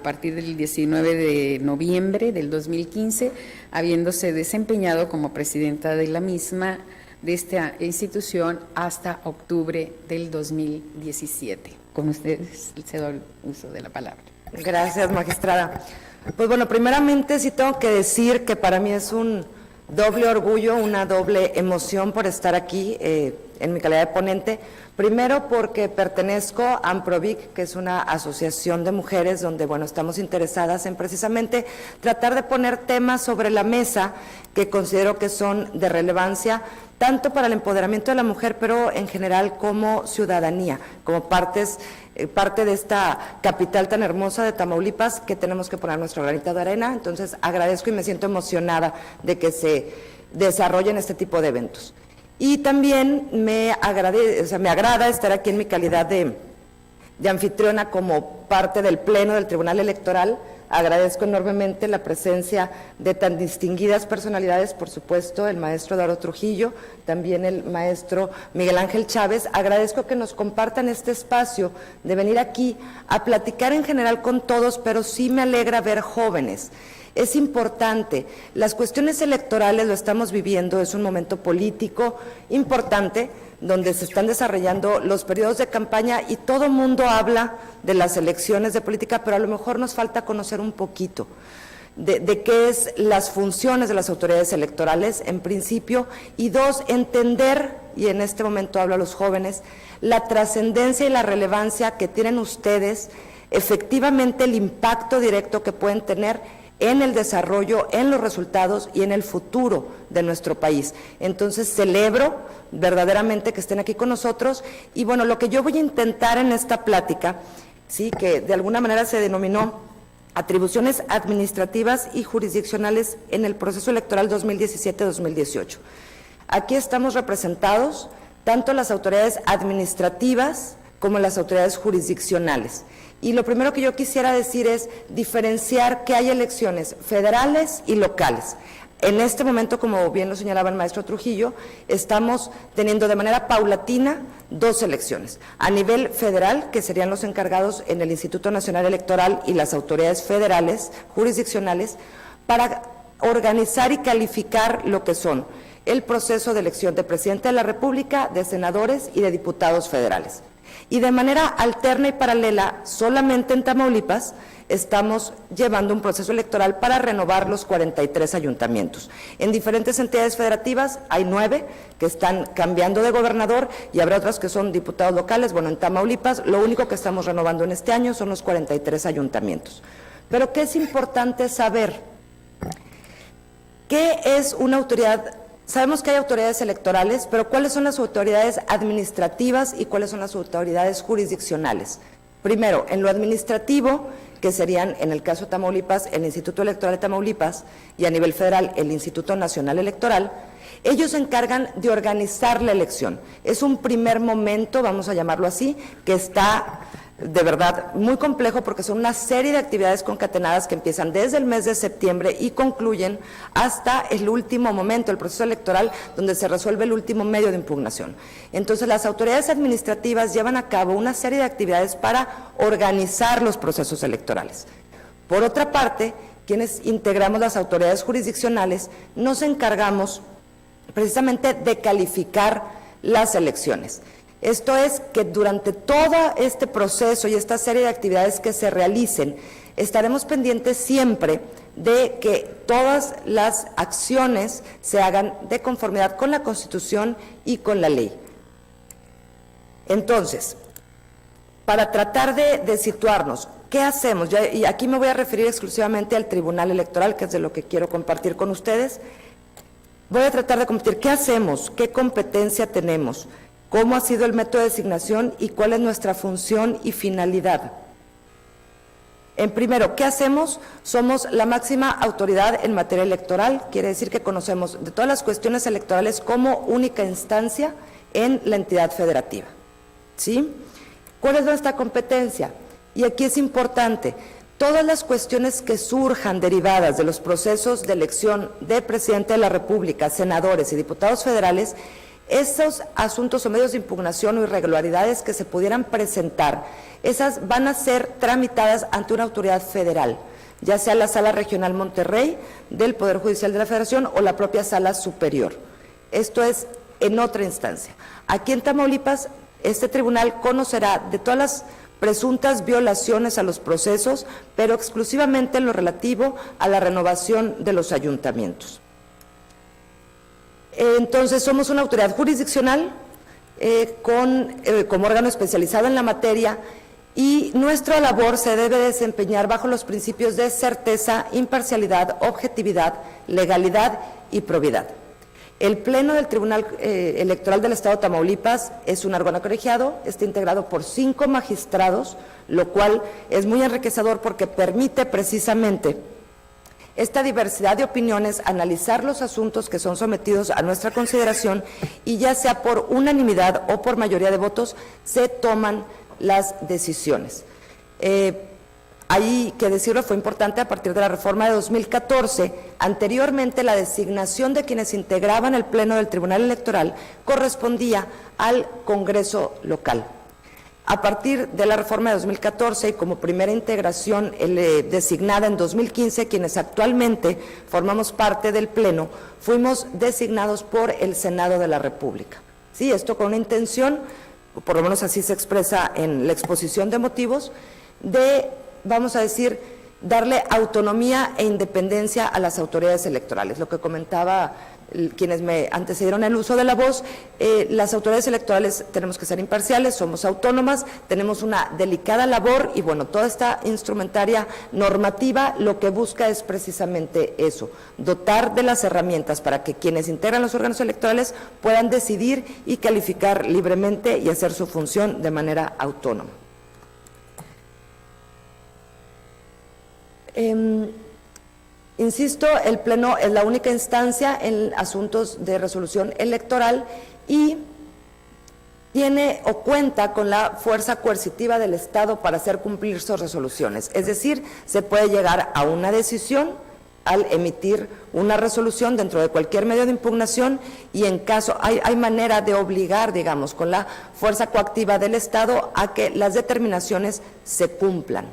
Speaker 4: partir del 19 de noviembre del 2015, habiéndose desempeñado como presidenta de la misma, de esta institución, hasta octubre del 2017. Con ustedes cedo el uso de la palabra.
Speaker 1: Gracias, magistrada. Pues bueno, primeramente sí tengo que decir que para mí es un doble orgullo, una doble emoción por estar aquí en en mi calidad de ponente. Primero porque pertenezco a AMPROVIC, que es una asociación de mujeres donde, bueno, estamos interesadas en precisamente tratar de poner temas sobre la mesa que considero que son de relevancia tanto para el empoderamiento de la mujer, pero en general como ciudadanía, como parte de esta capital tan hermosa de Tamaulipas, que tenemos que poner nuestro granito de arena. Entonces agradezco y me siento emocionada de que se desarrollen este tipo de eventos. Y también me agrada estar aquí en mi calidad de anfitriona como parte del Pleno del Tribunal Electoral. Agradezco enormemente la presencia de tan distinguidas personalidades, por supuesto, el maestro Eduardo Trujillo, también el maestro Miguel Ángel Chávez. Agradezco que nos compartan este espacio de venir aquí a platicar en general con todos, pero sí me alegra ver jóvenes. Es importante, las cuestiones electorales lo estamos viviendo, es un momento político importante, donde se están desarrollando los periodos de campaña y todo mundo habla de las elecciones de política, pero a lo mejor nos falta conocer un poquito de qué es las funciones de las autoridades electorales, en principio, y dos, entender, y en este momento hablo a los jóvenes, la trascendencia y la relevancia que tienen ustedes, efectivamente el impacto directo que pueden tener en el desarrollo, en los resultados y en el futuro de nuestro país. Entonces celebro verdaderamente que estén aquí con nosotros y bueno, lo que yo voy a intentar en esta plática, sí, que de alguna manera se denominó atribuciones administrativas y jurisdiccionales en el proceso electoral 2017-2018. Aquí estamos representados tanto las autoridades administrativas como las autoridades jurisdiccionales. Y lo primero que yo quisiera decir es diferenciar que hay elecciones federales y locales. En este momento, como bien lo señalaba el maestro Trujillo, estamos teniendo de manera paulatina dos elecciones. A nivel federal, que serían los encargados en el Instituto Nacional Electoral y las autoridades federales, jurisdiccionales, para organizar y calificar lo que son el proceso de elección de presidente de la República, de senadores y de diputados federales. Y de manera alterna y paralela, solamente en Tamaulipas, estamos llevando un proceso electoral para renovar los 43 ayuntamientos. En diferentes entidades federativas hay 9 que están cambiando de gobernador y habrá otras que son diputados locales. Bueno, en Tamaulipas lo único que estamos renovando en este año son los 43 ayuntamientos. Pero ¿qué es importante saber? ¿Qué es una autoridad? Sabemos que hay autoridades electorales, pero ¿cuáles son las autoridades administrativas y cuáles son las autoridades jurisdiccionales? Primero, en lo administrativo, que serían, en el caso de Tamaulipas, el Instituto Electoral de Tamaulipas y a nivel federal, el Instituto Nacional Electoral, ellos se encargan de organizar la elección. Es un primer momento, vamos a llamarlo así, que está de verdad muy complejo porque son una serie de actividades concatenadas que empiezan desde el mes de septiembre y concluyen hasta el último momento, el proceso electoral, donde se resuelve el último medio de impugnación. Entonces, las autoridades administrativas llevan a cabo una serie de actividades para organizar los procesos electorales. Por otra parte, quienes integramos las autoridades jurisdiccionales nos encargamos precisamente de calificar las elecciones. Esto es que durante todo este proceso y esta serie de actividades que se realicen, estaremos pendientes siempre de que todas las acciones se hagan de conformidad con la Constitución y con la ley. Entonces, para tratar de situarnos, ¿qué hacemos? Y aquí me voy a referir exclusivamente al Tribunal Electoral, que es de lo que quiero compartir con ustedes. Voy a tratar de compartir qué hacemos, qué competencia tenemos, cómo ha sido el método de designación y cuál es nuestra función y finalidad. En primero, ¿qué hacemos? Somos la máxima autoridad en materia electoral, quiere decir que conocemos de todas las cuestiones electorales como única instancia en la entidad federativa. ¿Sí? ¿Cuál es nuestra competencia? Y aquí es importante, todas las cuestiones que surjan derivadas de los procesos de elección de presidente de la República, senadores y diputados federales, esos asuntos o medios de impugnación o irregularidades que se pudieran presentar, esas van a ser tramitadas ante una autoridad federal, ya sea la Sala Regional Monterrey del Poder Judicial de la Federación o la propia Sala Superior. Esto es en otra instancia. Aquí en Tamaulipas, este tribunal conocerá de todas las presuntas violaciones a los procesos, pero exclusivamente en lo relativo a la renovación de los ayuntamientos. Entonces, somos una autoridad jurisdiccional como órgano especializado en la materia, y nuestra labor se debe desempeñar bajo los principios de certeza, imparcialidad, objetividad, legalidad y probidad. El Pleno del Tribunal Electoral del Estado de Tamaulipas es un órgano colegiado, está integrado por 5 magistrados, lo cual es muy enriquecedor porque permite precisamente esta diversidad de opiniones, analizar los asuntos que son sometidos a nuestra consideración y ya sea por unanimidad o por mayoría de votos, se toman las decisiones. Hay que decirlo, fue importante a partir de la reforma de 2014. Anteriormente, la designación de quienes integraban el Pleno del Tribunal Electoral correspondía al Congreso local. A partir de la reforma de 2014 y como primera integración designada en 2015, quienes actualmente formamos parte del Pleno, fuimos designados por el Senado de la República. Sí, esto con una intención, por lo menos así se expresa en la exposición de motivos, de, vamos a decir, darle autonomía e independencia a las autoridades electorales. Lo que comentaba quienes me antecedieron el uso de la voz, las autoridades electorales tenemos que ser imparciales, somos autónomas, tenemos una delicada labor y bueno, toda esta instrumentaria normativa lo que busca es precisamente eso, dotar de las herramientas para que quienes integran los órganos electorales puedan decidir y calificar libremente y hacer su función de manera autónoma. Insisto, el Pleno es la única instancia en asuntos de resolución electoral y tiene o cuenta con la fuerza coercitiva del Estado para hacer cumplir sus resoluciones. Es decir, se puede llegar a una decisión al emitir una resolución dentro de cualquier medio de impugnación y en caso, hay manera de obligar, digamos, con la fuerza coactiva del Estado a que las determinaciones se cumplan,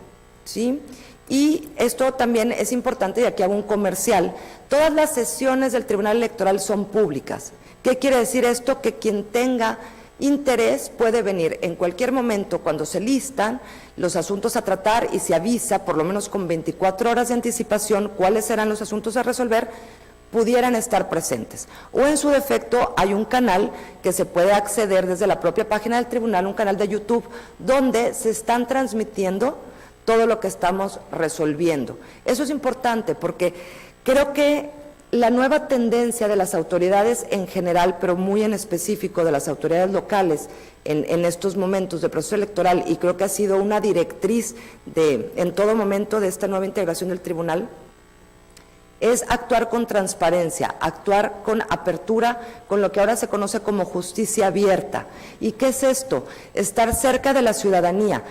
Speaker 1: ¿sí? Y esto también es importante, y aquí hago un comercial, todas las sesiones del Tribunal Electoral son públicas. ¿Qué quiere decir esto? Que quien tenga interés puede venir en cualquier momento cuando se listan los asuntos a tratar y se avisa, por lo menos con 24 horas de anticipación, cuáles serán los asuntos a resolver, pudieran estar presentes. O en su defecto hay un canal que se puede acceder desde la propia página del tribunal, un canal de YouTube, donde se están transmitiendo todo lo que estamos resolviendo. Eso es importante porque creo que la nueva tendencia de las autoridades en general, pero muy en específico de las autoridades locales en estos momentos de proceso electoral, y creo que ha sido una directriz en todo momento de esta nueva integración del tribunal, es actuar con transparencia, actuar con apertura, con lo que ahora se conoce como justicia abierta. ¿Y qué es esto? Estar cerca de la ciudadanía.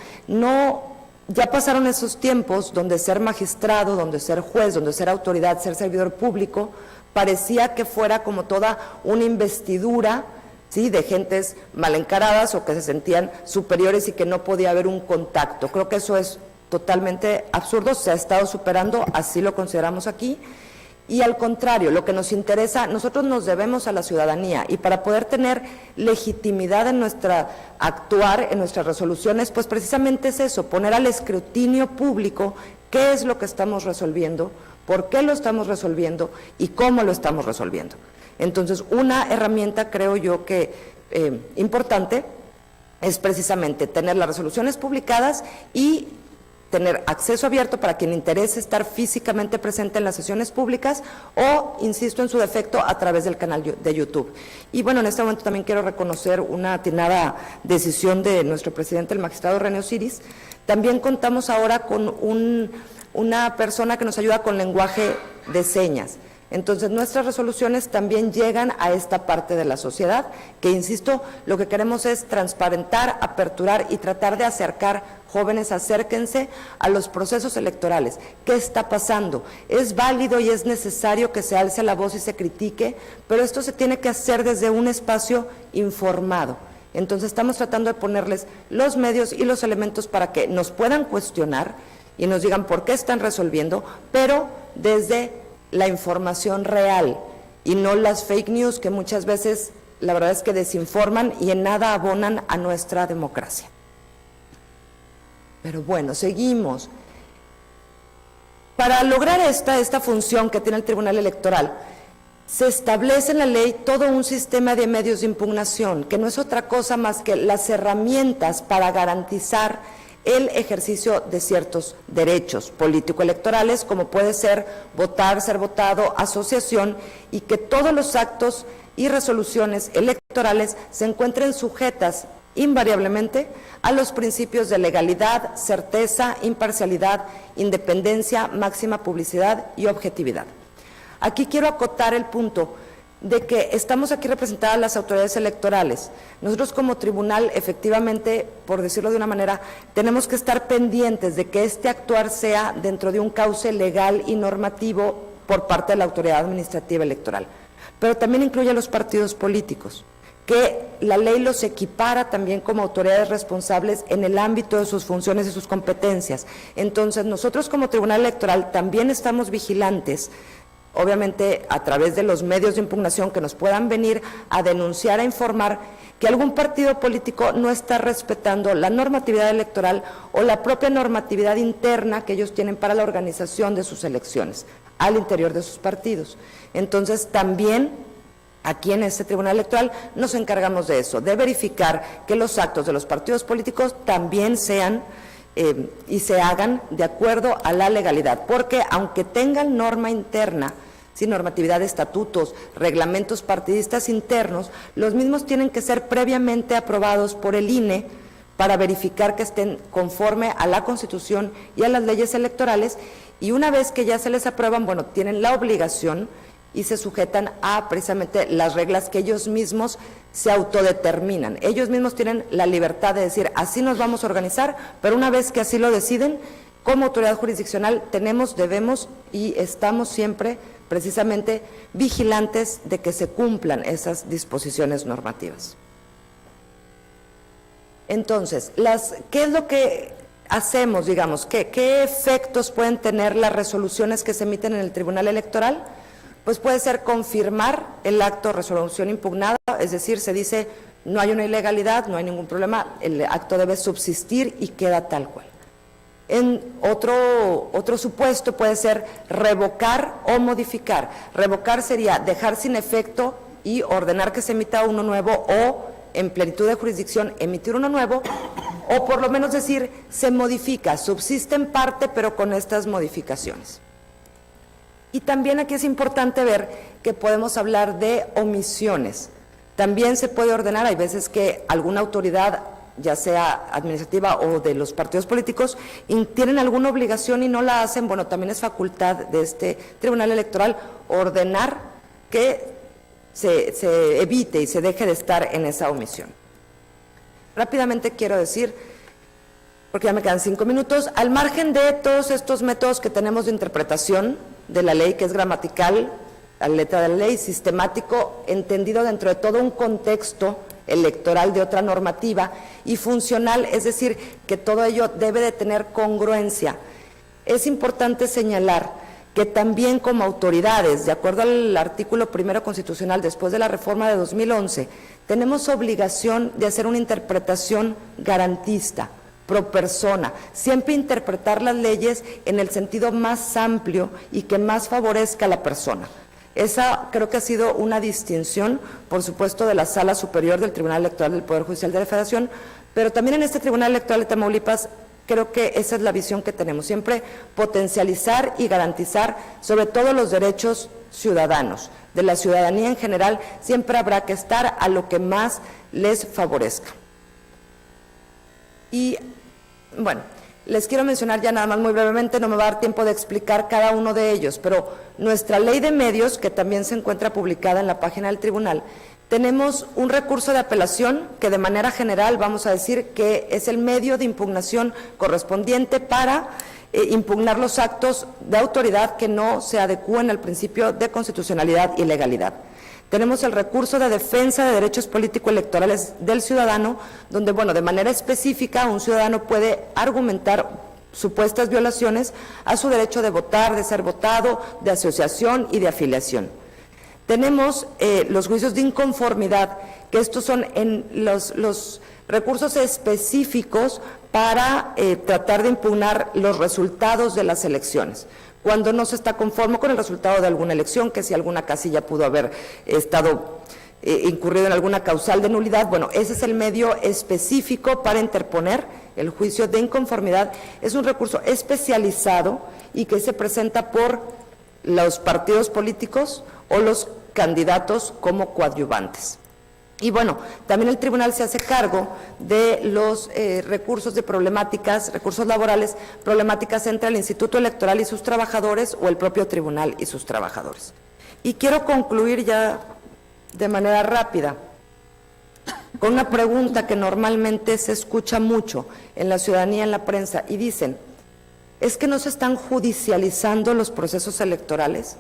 Speaker 1: Ya pasaron esos tiempos donde ser magistrado, donde ser juez, donde ser autoridad, ser servidor público, parecía que fuera como toda una investidura, ¿sí?, de gentes mal encaradas o que se sentían superiores y que no podía haber un contacto. Creo que eso es totalmente absurdo, se ha estado superando, así lo consideramos aquí. Y al contrario, lo que nos interesa, nosotros nos debemos a la ciudadanía y para poder tener legitimidad en nuestra actuar, en nuestras resoluciones, pues precisamente es eso, poner al escrutinio público qué es lo que estamos resolviendo, por qué lo estamos resolviendo y cómo lo estamos resolviendo. Entonces, una herramienta, creo yo que importante, es precisamente tener las resoluciones publicadas y tener acceso abierto para quien interese estar físicamente presente en las sesiones públicas o, insisto, en su defecto, a través del canal de YouTube. Y bueno, en este momento también quiero reconocer una atinada decisión de nuestro presidente, el magistrado René Osiris. También contamos ahora con una persona que nos ayuda con lenguaje de señas. Entonces, nuestras resoluciones también llegan a esta parte de la sociedad, que, insisto, lo que queremos es transparentar, aperturar y tratar de acercar. Jóvenes, acérquense a los procesos electorales. ¿Qué está pasando? Es válido y es necesario que se alce la voz y se critique, pero esto se tiene que hacer desde un espacio informado. Entonces, estamos tratando de ponerles los medios y los elementos para que nos puedan cuestionar y nos digan por qué están resolviendo, pero desde la información real y no las fake news que muchas veces la verdad es que desinforman y en nada abonan a nuestra democracia. Pero bueno, seguimos. Para lograr esta función que tiene el Tribunal Electoral, se establece en la ley todo un sistema de medios de impugnación, que no es otra cosa más que las herramientas para garantizar el ejercicio de ciertos derechos político-electorales, como puede ser votar, ser votado, asociación, y que todos los actos y resoluciones electorales se encuentren sujetas invariablemente a los principios de legalidad, certeza, imparcialidad, independencia, máxima publicidad y objetividad. Aquí quiero acotar el punto de que estamos aquí representadas las autoridades electorales. Nosotros como tribunal, efectivamente, por decirlo de una manera, tenemos que estar pendientes de que este actuar sea dentro de un cauce legal y normativo por parte de la autoridad administrativa electoral. Pero también incluye a los partidos políticos, que la ley los equipara también como autoridades responsables en el ámbito de sus funciones y sus competencias. Entonces, nosotros como tribunal electoral también estamos vigilantes, obviamente a través de los medios de impugnación que nos puedan venir a denunciar, a informar que algún partido político no está respetando la normatividad electoral o la propia normatividad interna que ellos tienen para la organización de sus elecciones al interior de sus partidos. Entonces, también aquí en este tribunal electoral nos encargamos de eso, de verificar que los actos de los partidos políticos también sean y se hagan de acuerdo a la legalidad, porque aunque tengan norma interna, sin normatividad de estatutos, reglamentos partidistas internos, los mismos tienen que ser previamente aprobados por el INE para verificar que estén conforme a la Constitución y a las leyes electorales, y una vez que ya se les aprueban, bueno, tienen la obligación y se sujetan a precisamente las reglas que ellos mismos se autodeterminan. Ellos mismos tienen la libertad de decir, así nos vamos a organizar, pero una vez que así lo deciden, como autoridad jurisdiccional tenemos, debemos y estamos siempre precisamente vigilantes de que se cumplan esas disposiciones normativas. Entonces, ¿qué es lo que hacemos, digamos? ¿Qué efectos pueden tener las resoluciones que se emiten en el Tribunal Electoral? Pues puede ser confirmar el acto de resolución impugnada, es decir, se dice no hay una ilegalidad, no hay ningún problema, el acto debe subsistir y queda tal cual. En otro supuesto puede ser revocar o modificar. Revocar sería dejar sin efecto y ordenar que se emita uno nuevo, o en plenitud de jurisdicción emitir uno nuevo, o por lo menos decir se modifica, subsiste en parte pero con estas modificaciones. Y también aquí es importante ver que podemos hablar de omisiones. También se puede ordenar, hay veces que alguna autoridad, ya sea administrativa o de los partidos políticos, tienen alguna obligación y no la hacen. Bueno, también es facultad de este Tribunal Electoral ordenar que se evite y se deje de estar en esa omisión. Rápidamente quiero decir, porque ya me quedan 5 minutos, al margen de todos estos métodos que tenemos de interpretación de la ley, que es gramatical, la letra de la ley, sistemático, entendido dentro de todo un contexto electoral de otra normativa, y funcional, es decir, que todo ello debe de tener congruencia. Es importante señalar que también como autoridades, de acuerdo al artículo 1 constitucional, después de la reforma de 2011, tenemos obligación de hacer una interpretación garantista, pro persona, siempre interpretar las leyes en el sentido más amplio y que más favorezca a la persona. Esa creo que ha sido una distinción, por supuesto, de la Sala Superior del Tribunal Electoral del Poder Judicial de la Federación, pero también en este Tribunal Electoral de Tamaulipas creo que esa es la visión que tenemos, siempre potencializar y garantizar sobre todo los derechos ciudadanos, de la ciudadanía en general, siempre habrá que estar a lo que más les favorezca. Y bueno, les quiero mencionar ya nada más muy brevemente, no me va a dar tiempo de explicar cada uno de ellos, pero nuestra ley de medios, que también se encuentra publicada en la página del tribunal, tenemos un recurso de apelación que de manera general vamos a decir que es el medio de impugnación correspondiente para impugnar los actos de autoridad que no se adecúen al principio de constitucionalidad y legalidad. Tenemos el recurso de defensa de derechos político-electorales del ciudadano, donde, bueno, de manera específica un ciudadano puede argumentar supuestas violaciones a su derecho de votar, de ser votado, de asociación y de afiliación. Tenemos los juicios de inconformidad, que estos son los recursos específicos para tratar de impugnar los resultados de las elecciones. cuando no se está conforme con el resultado de alguna elección, que si alguna casilla pudo haber estado incurrido en alguna causal de nulidad, bueno, ese es el medio específico para interponer el juicio de inconformidad. Es un recurso especializado y que se presenta por los partidos políticos o los candidatos como coadyuvantes. Y bueno, también el tribunal se hace cargo de los recursos de problemáticas, recursos laborales, problemáticas entre el Instituto Electoral y sus trabajadores o el propio tribunal y sus trabajadores. Y quiero concluir ya de manera rápida con una pregunta que normalmente se escucha mucho en la ciudadanía, en la prensa, y dicen, ¿es que no se están judicializando los procesos electorales?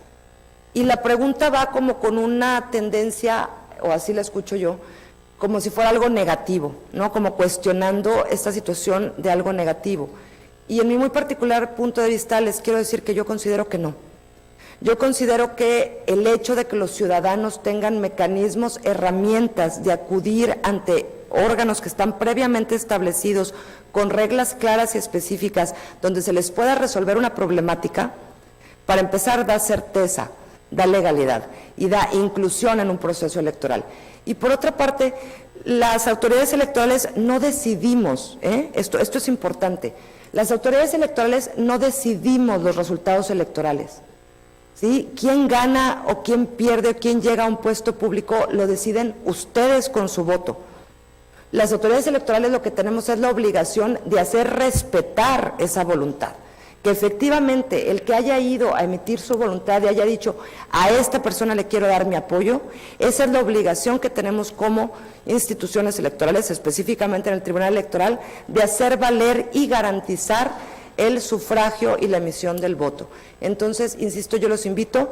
Speaker 1: Y la pregunta va como con una tendencia, o así la escucho yo, como si fuera algo negativo, ¿no? Como cuestionando esta situación de algo negativo. Y en mi muy particular punto de vista les quiero decir que yo considero que no. Yo considero que el hecho de que los ciudadanos tengan mecanismos, herramientas de acudir ante órganos que están previamente establecidos con reglas claras y específicas donde se les pueda resolver una problemática, para empezar da certeza, da legalidad y da inclusión en un proceso electoral. Y por otra parte, las autoridades electorales no decidimos, esto es importante, las autoridades electorales no decidimos los resultados electorales. ¿Sí? Quién gana o quién pierde o quién llega a un puesto público lo deciden ustedes con su voto. Las autoridades electorales lo que tenemos es la obligación de hacer respetar esa voluntad. Que efectivamente el que haya ido a emitir su voluntad y haya dicho a esta persona le quiero dar mi apoyo, esa es la obligación que tenemos como instituciones electorales, específicamente en el Tribunal Electoral, de hacer valer y garantizar el sufragio y la emisión del voto. Entonces, insisto, yo los invito,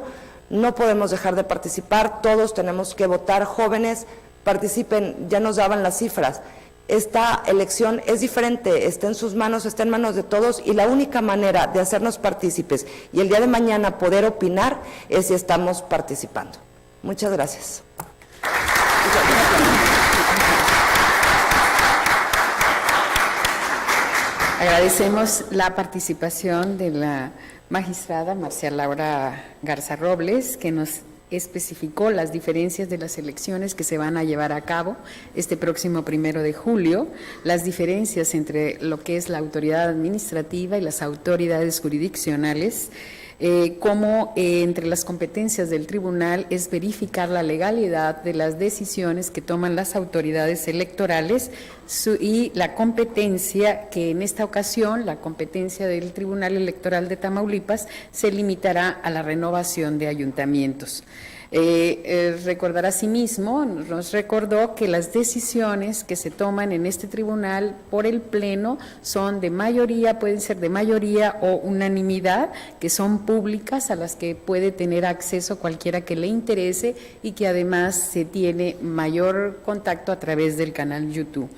Speaker 1: no podemos dejar de participar, todos tenemos que votar, jóvenes, participen, ya nos daban las cifras. Esta elección es diferente, está en sus manos, está en manos de todos y la única manera de hacernos partícipes y el día de mañana poder opinar es si estamos participando. Muchas gracias.
Speaker 4: Agradecemos la participación de la magistrada Marcia Laura Garza Robles, que nos especificó las diferencias de las elecciones que se van a llevar a cabo este próximo 1 de julio, las diferencias entre lo que es la autoridad administrativa y las autoridades jurisdiccionales, como entre las competencias del tribunal es verificar la legalidad de las decisiones que toman las autoridades electorales y la competencia que en esta ocasión, la competencia del Tribunal Electoral de Tamaulipas se limitará a la renovación de ayuntamientos. Recordar asimismo, nos recordó que las decisiones que se toman en este tribunal por el Pleno son de mayoría, pueden ser de mayoría o unanimidad, que son públicas, a las que puede tener acceso cualquiera que le interese y que además se tiene mayor contacto a través del canal YouTube.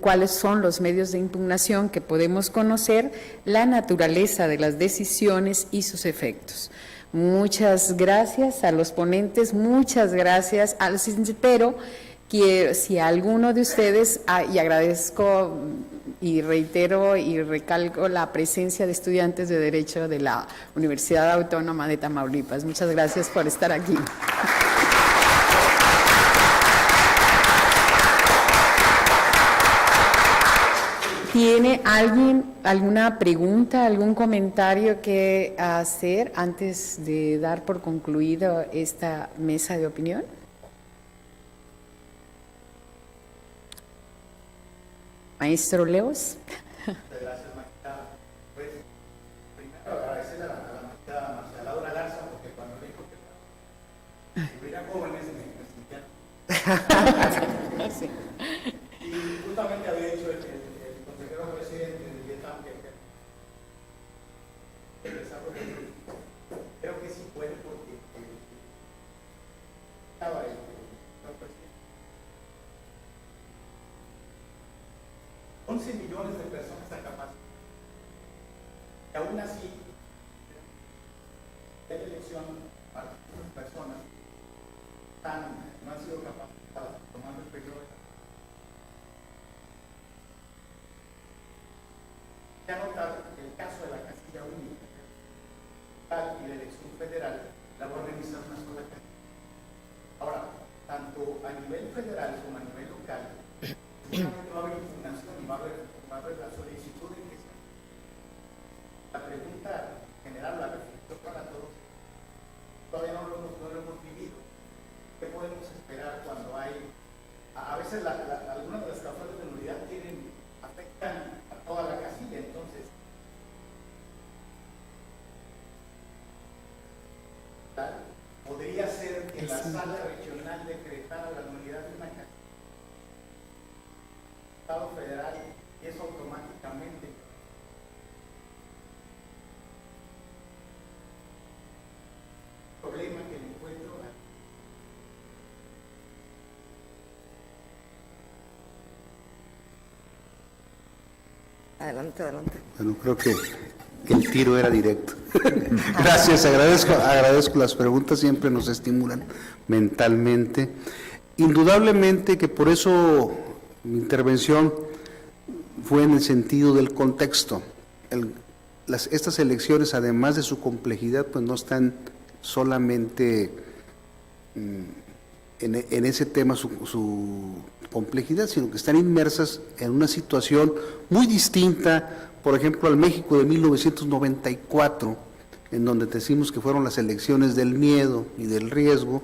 Speaker 4: Cuáles son los medios de impugnación que podemos conocer, la naturaleza de las decisiones y sus efectos. Muchas gracias a los ponentes, muchas gracias a los pero que si alguno de ustedes, y agradezco y reitero y recalco la presencia de estudiantes de Derecho de la Universidad Autónoma de Tamaulipas. Muchas gracias por estar aquí. ¿Tiene alguien alguna pregunta, algún comentario que hacer antes de dar por concluido esta mesa de opinión? Maestro Leos.
Speaker 8: Muchas gracias, magistrada. Pues, primero agradecerle a la magistrada Marcia Laura Garza, porque cuando dijo que si hubiera jóvenes me sentía. Sí. Y justamente había dicho el consejero presidente del Vietnam que el desarrollo creo que sí puede, porque estaba el presidente. 11 millones de personas están capaces. Y aún así, la elección para muchas personas no han sido capacitadas tomando el periodo de ya notar el caso de la casilla 1 a nivel federal como a nivel local, seguramente va a haber impugnación y va a haber la solicitud de que se... La pregunta general, la reflexión para todos, todavía no lo hemos vivido. ¿Qué podemos esperar cuando hay... A veces algunas de las causales de nulidad afectan a toda la casilla, entonces... Podría ser que la sala regional decretara la nulidad de una casilla. El Estado federal, y eso automáticamente... problema que le encuentro...
Speaker 1: Adelante, adelante.
Speaker 3: Bueno, creo que el tiro era directo. Gracias, agradezco las preguntas, siempre nos estimulan mentalmente. Indudablemente que por eso mi intervención fue en el sentido del contexto. Estas elecciones, además de su complejidad, pues no están solamente en ese tema su complejidad, sino que están inmersas en una situación muy distinta, por ejemplo, al México de 1994, en donde decimos que fueron las elecciones del miedo y del riesgo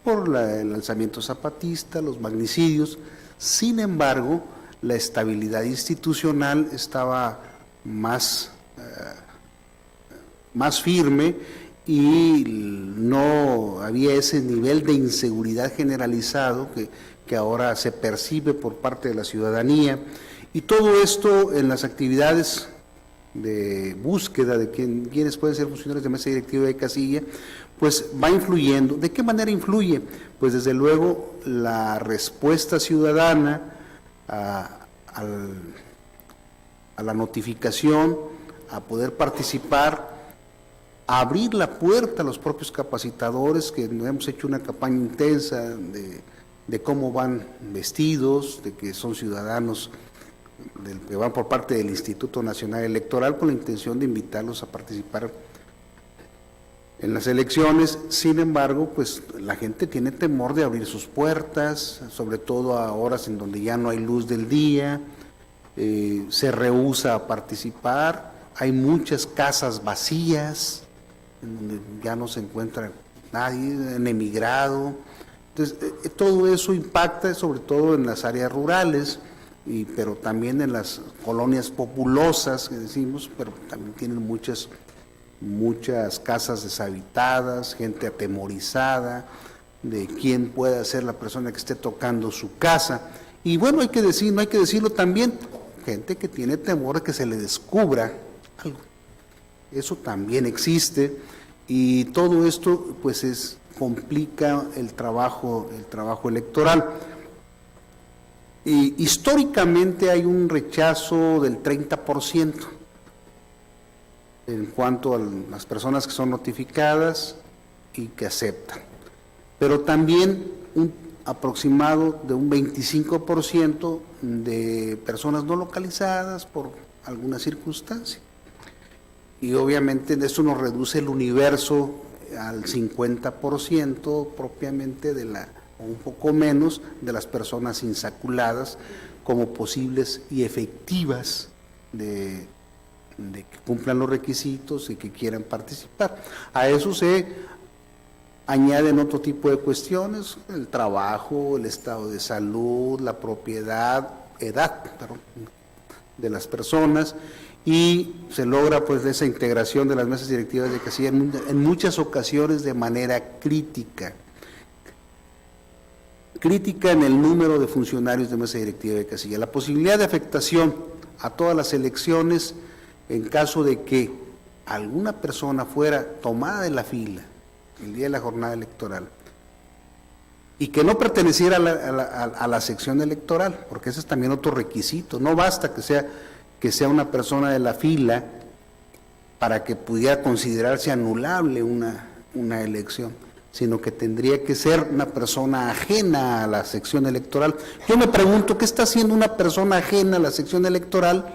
Speaker 3: por el alzamiento zapatista, los magnicidios. Sin embargo, la estabilidad institucional estaba más firme y no había ese nivel de inseguridad generalizado que ahora se percibe por parte de la ciudadanía, y todo esto en las actividades de búsqueda de quienes pueden ser funcionarios de mesa directiva de casilla, pues va influyendo. ¿De qué manera influye? Pues desde luego la respuesta ciudadana a la notificación, a poder participar, a abrir la puerta a los propios capacitadores, que hemos hecho una campaña intensa de cómo van vestidos, de que son ciudadanos que van por parte del Instituto Nacional Electoral con la intención de invitarlos a participar en las elecciones. Sin embargo, pues la gente tiene temor de abrir sus puertas, sobre todo a horas en donde ya no hay luz del día, se rehúsa a participar, hay muchas casas vacías, en donde ya no se encuentra nadie, en emigrado. Entonces, todo eso impacta sobre todo en las áreas rurales, pero también en las colonias populosas, que decimos, pero también tienen muchas casas deshabitadas, gente atemorizada de quién pueda ser la persona que esté tocando su casa. Y bueno, no hay que decirlo también, gente que tiene temor de que se le descubra algo. Eso también existe, y todo esto pues complica el trabajo electoral. Y históricamente hay un rechazo del 30% en cuanto a las personas que son notificadas y que aceptan, pero también un aproximado de un 25% de personas no localizadas por alguna circunstancia. Y obviamente eso nos reduce el universo al 50% propiamente o un poco menos de las personas insaculadas como posibles y efectivas de que cumplan los requisitos y que quieran participar. A eso se añaden otro tipo de cuestiones: el trabajo, el estado de salud, la edad de las personas, y se logra pues esa integración de las mesas directivas de casilla en muchas ocasiones de manera crítica en el número de funcionarios de mesa directiva de casilla. La posibilidad de afectación a todas las elecciones en caso de que alguna persona fuera tomada de la fila el día de la jornada electoral y que no perteneciera a la sección electoral, porque ese es también otro requisito. No basta que sea una persona de la fila para que pudiera considerarse anulable una elección, sino que tendría que ser una persona ajena a la sección electoral. Yo me pregunto, ¿qué está haciendo una persona ajena a la sección electoral?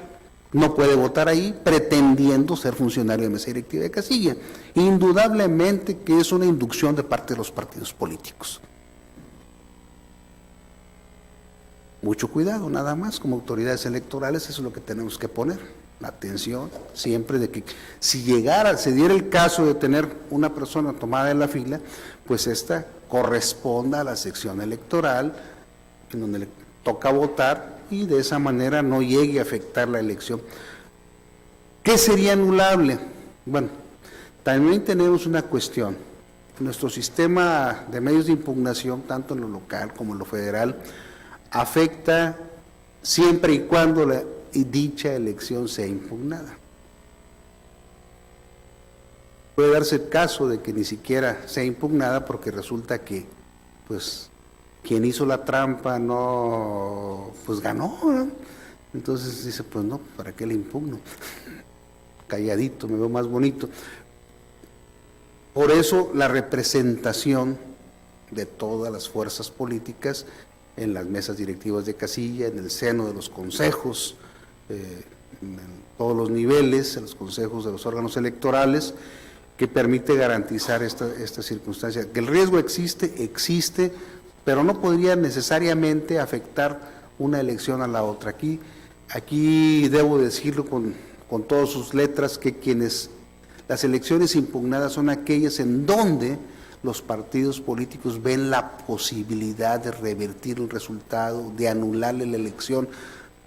Speaker 3: No puede votar ahí pretendiendo ser funcionario de mesa directiva de casilla. Indudablemente que es una inducción de parte de los partidos políticos. mucho cuidado, nada más, como autoridades electorales, eso es lo que tenemos que poner, la atención siempre de que si se diera el caso de tener una persona tomada en la fila, pues esta corresponda a la sección electoral, en donde le toca votar, y de esa manera no llegue a afectar la elección. ¿Qué sería anulable? Bueno, también tenemos una cuestión. Nuestro sistema de medios de impugnación, tanto en lo local como en lo federal, afecta siempre y cuando dicha elección sea impugnada. Puede darse el caso de que ni siquiera sea impugnada porque resulta que, pues, quien hizo la trampa no, pues ganó, ¿no? Entonces dice, pues no, ¿para qué le impugno? Calladito, me veo más bonito. Por eso la representación de todas las fuerzas políticas en las mesas directivas de casilla, en el seno de los consejos, en todos los niveles, en los consejos de los órganos electorales, que permite garantizar esta circunstancia. Que el riesgo existe, pero no podría necesariamente afectar una elección a la otra. Aquí debo decirlo con todas sus letras, que las elecciones impugnadas son aquellas en donde los partidos políticos ven la posibilidad de revertir el resultado, de anularle la elección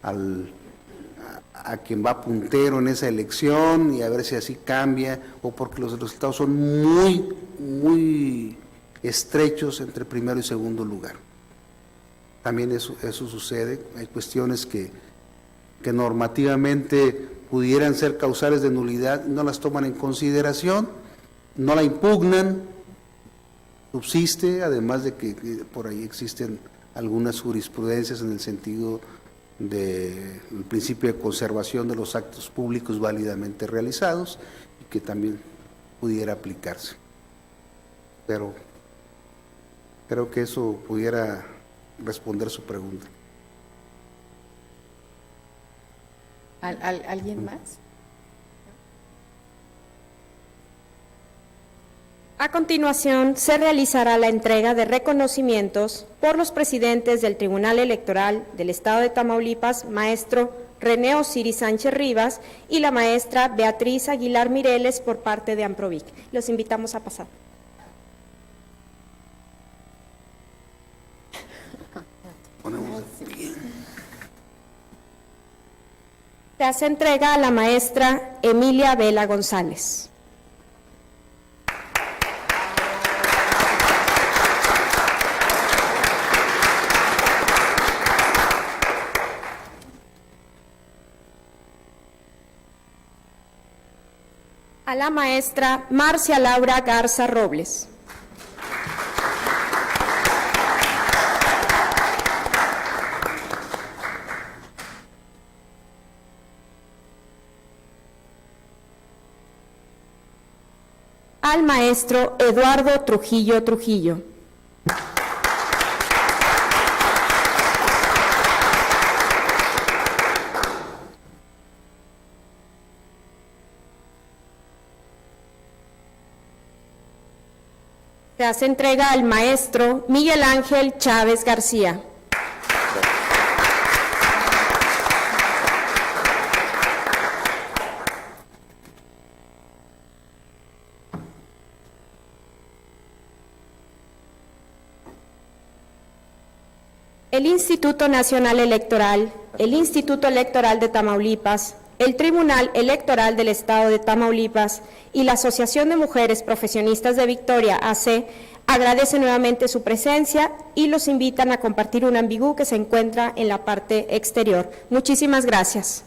Speaker 3: a quien va puntero en esa elección y a ver si así cambia, o porque los resultados son muy, muy estrechos entre primero y segundo lugar. También eso sucede. Hay cuestiones que normativamente pudieran ser causales de nulidad, no las toman en consideración, no la impugnan, subsiste, además de que por ahí existen algunas jurisprudencias en el sentido del principio de conservación de los actos públicos válidamente realizados y que también pudiera aplicarse. Pero creo que eso pudiera responder su pregunta.
Speaker 4: ¿Alguien más?
Speaker 5: A continuación, se realizará la entrega de reconocimientos por los presidentes del Tribunal Electoral del Estado de Tamaulipas, maestro René Osiris Sánchez Rivas, y la maestra Beatriz Aguilar Mireles por parte de AMPROVIC. Los invitamos a pasar. Se hace entrega a la maestra Emilia Vela González. A la maestra Marcia Laura Garza Robles. Al maestro Eduardo Trujillo Trujillo. Se hace entrega al maestro Miguel Ángel Chávez García. El Instituto Nacional Electoral, el Instituto Electoral de Tamaulipas, el Tribunal Electoral del Estado de Tamaulipas y la Asociación de Mujeres Profesionistas de Victoria, AC, agradecen nuevamente su presencia y los invitan a compartir un ambigú que se encuentra en la parte exterior. Muchísimas gracias.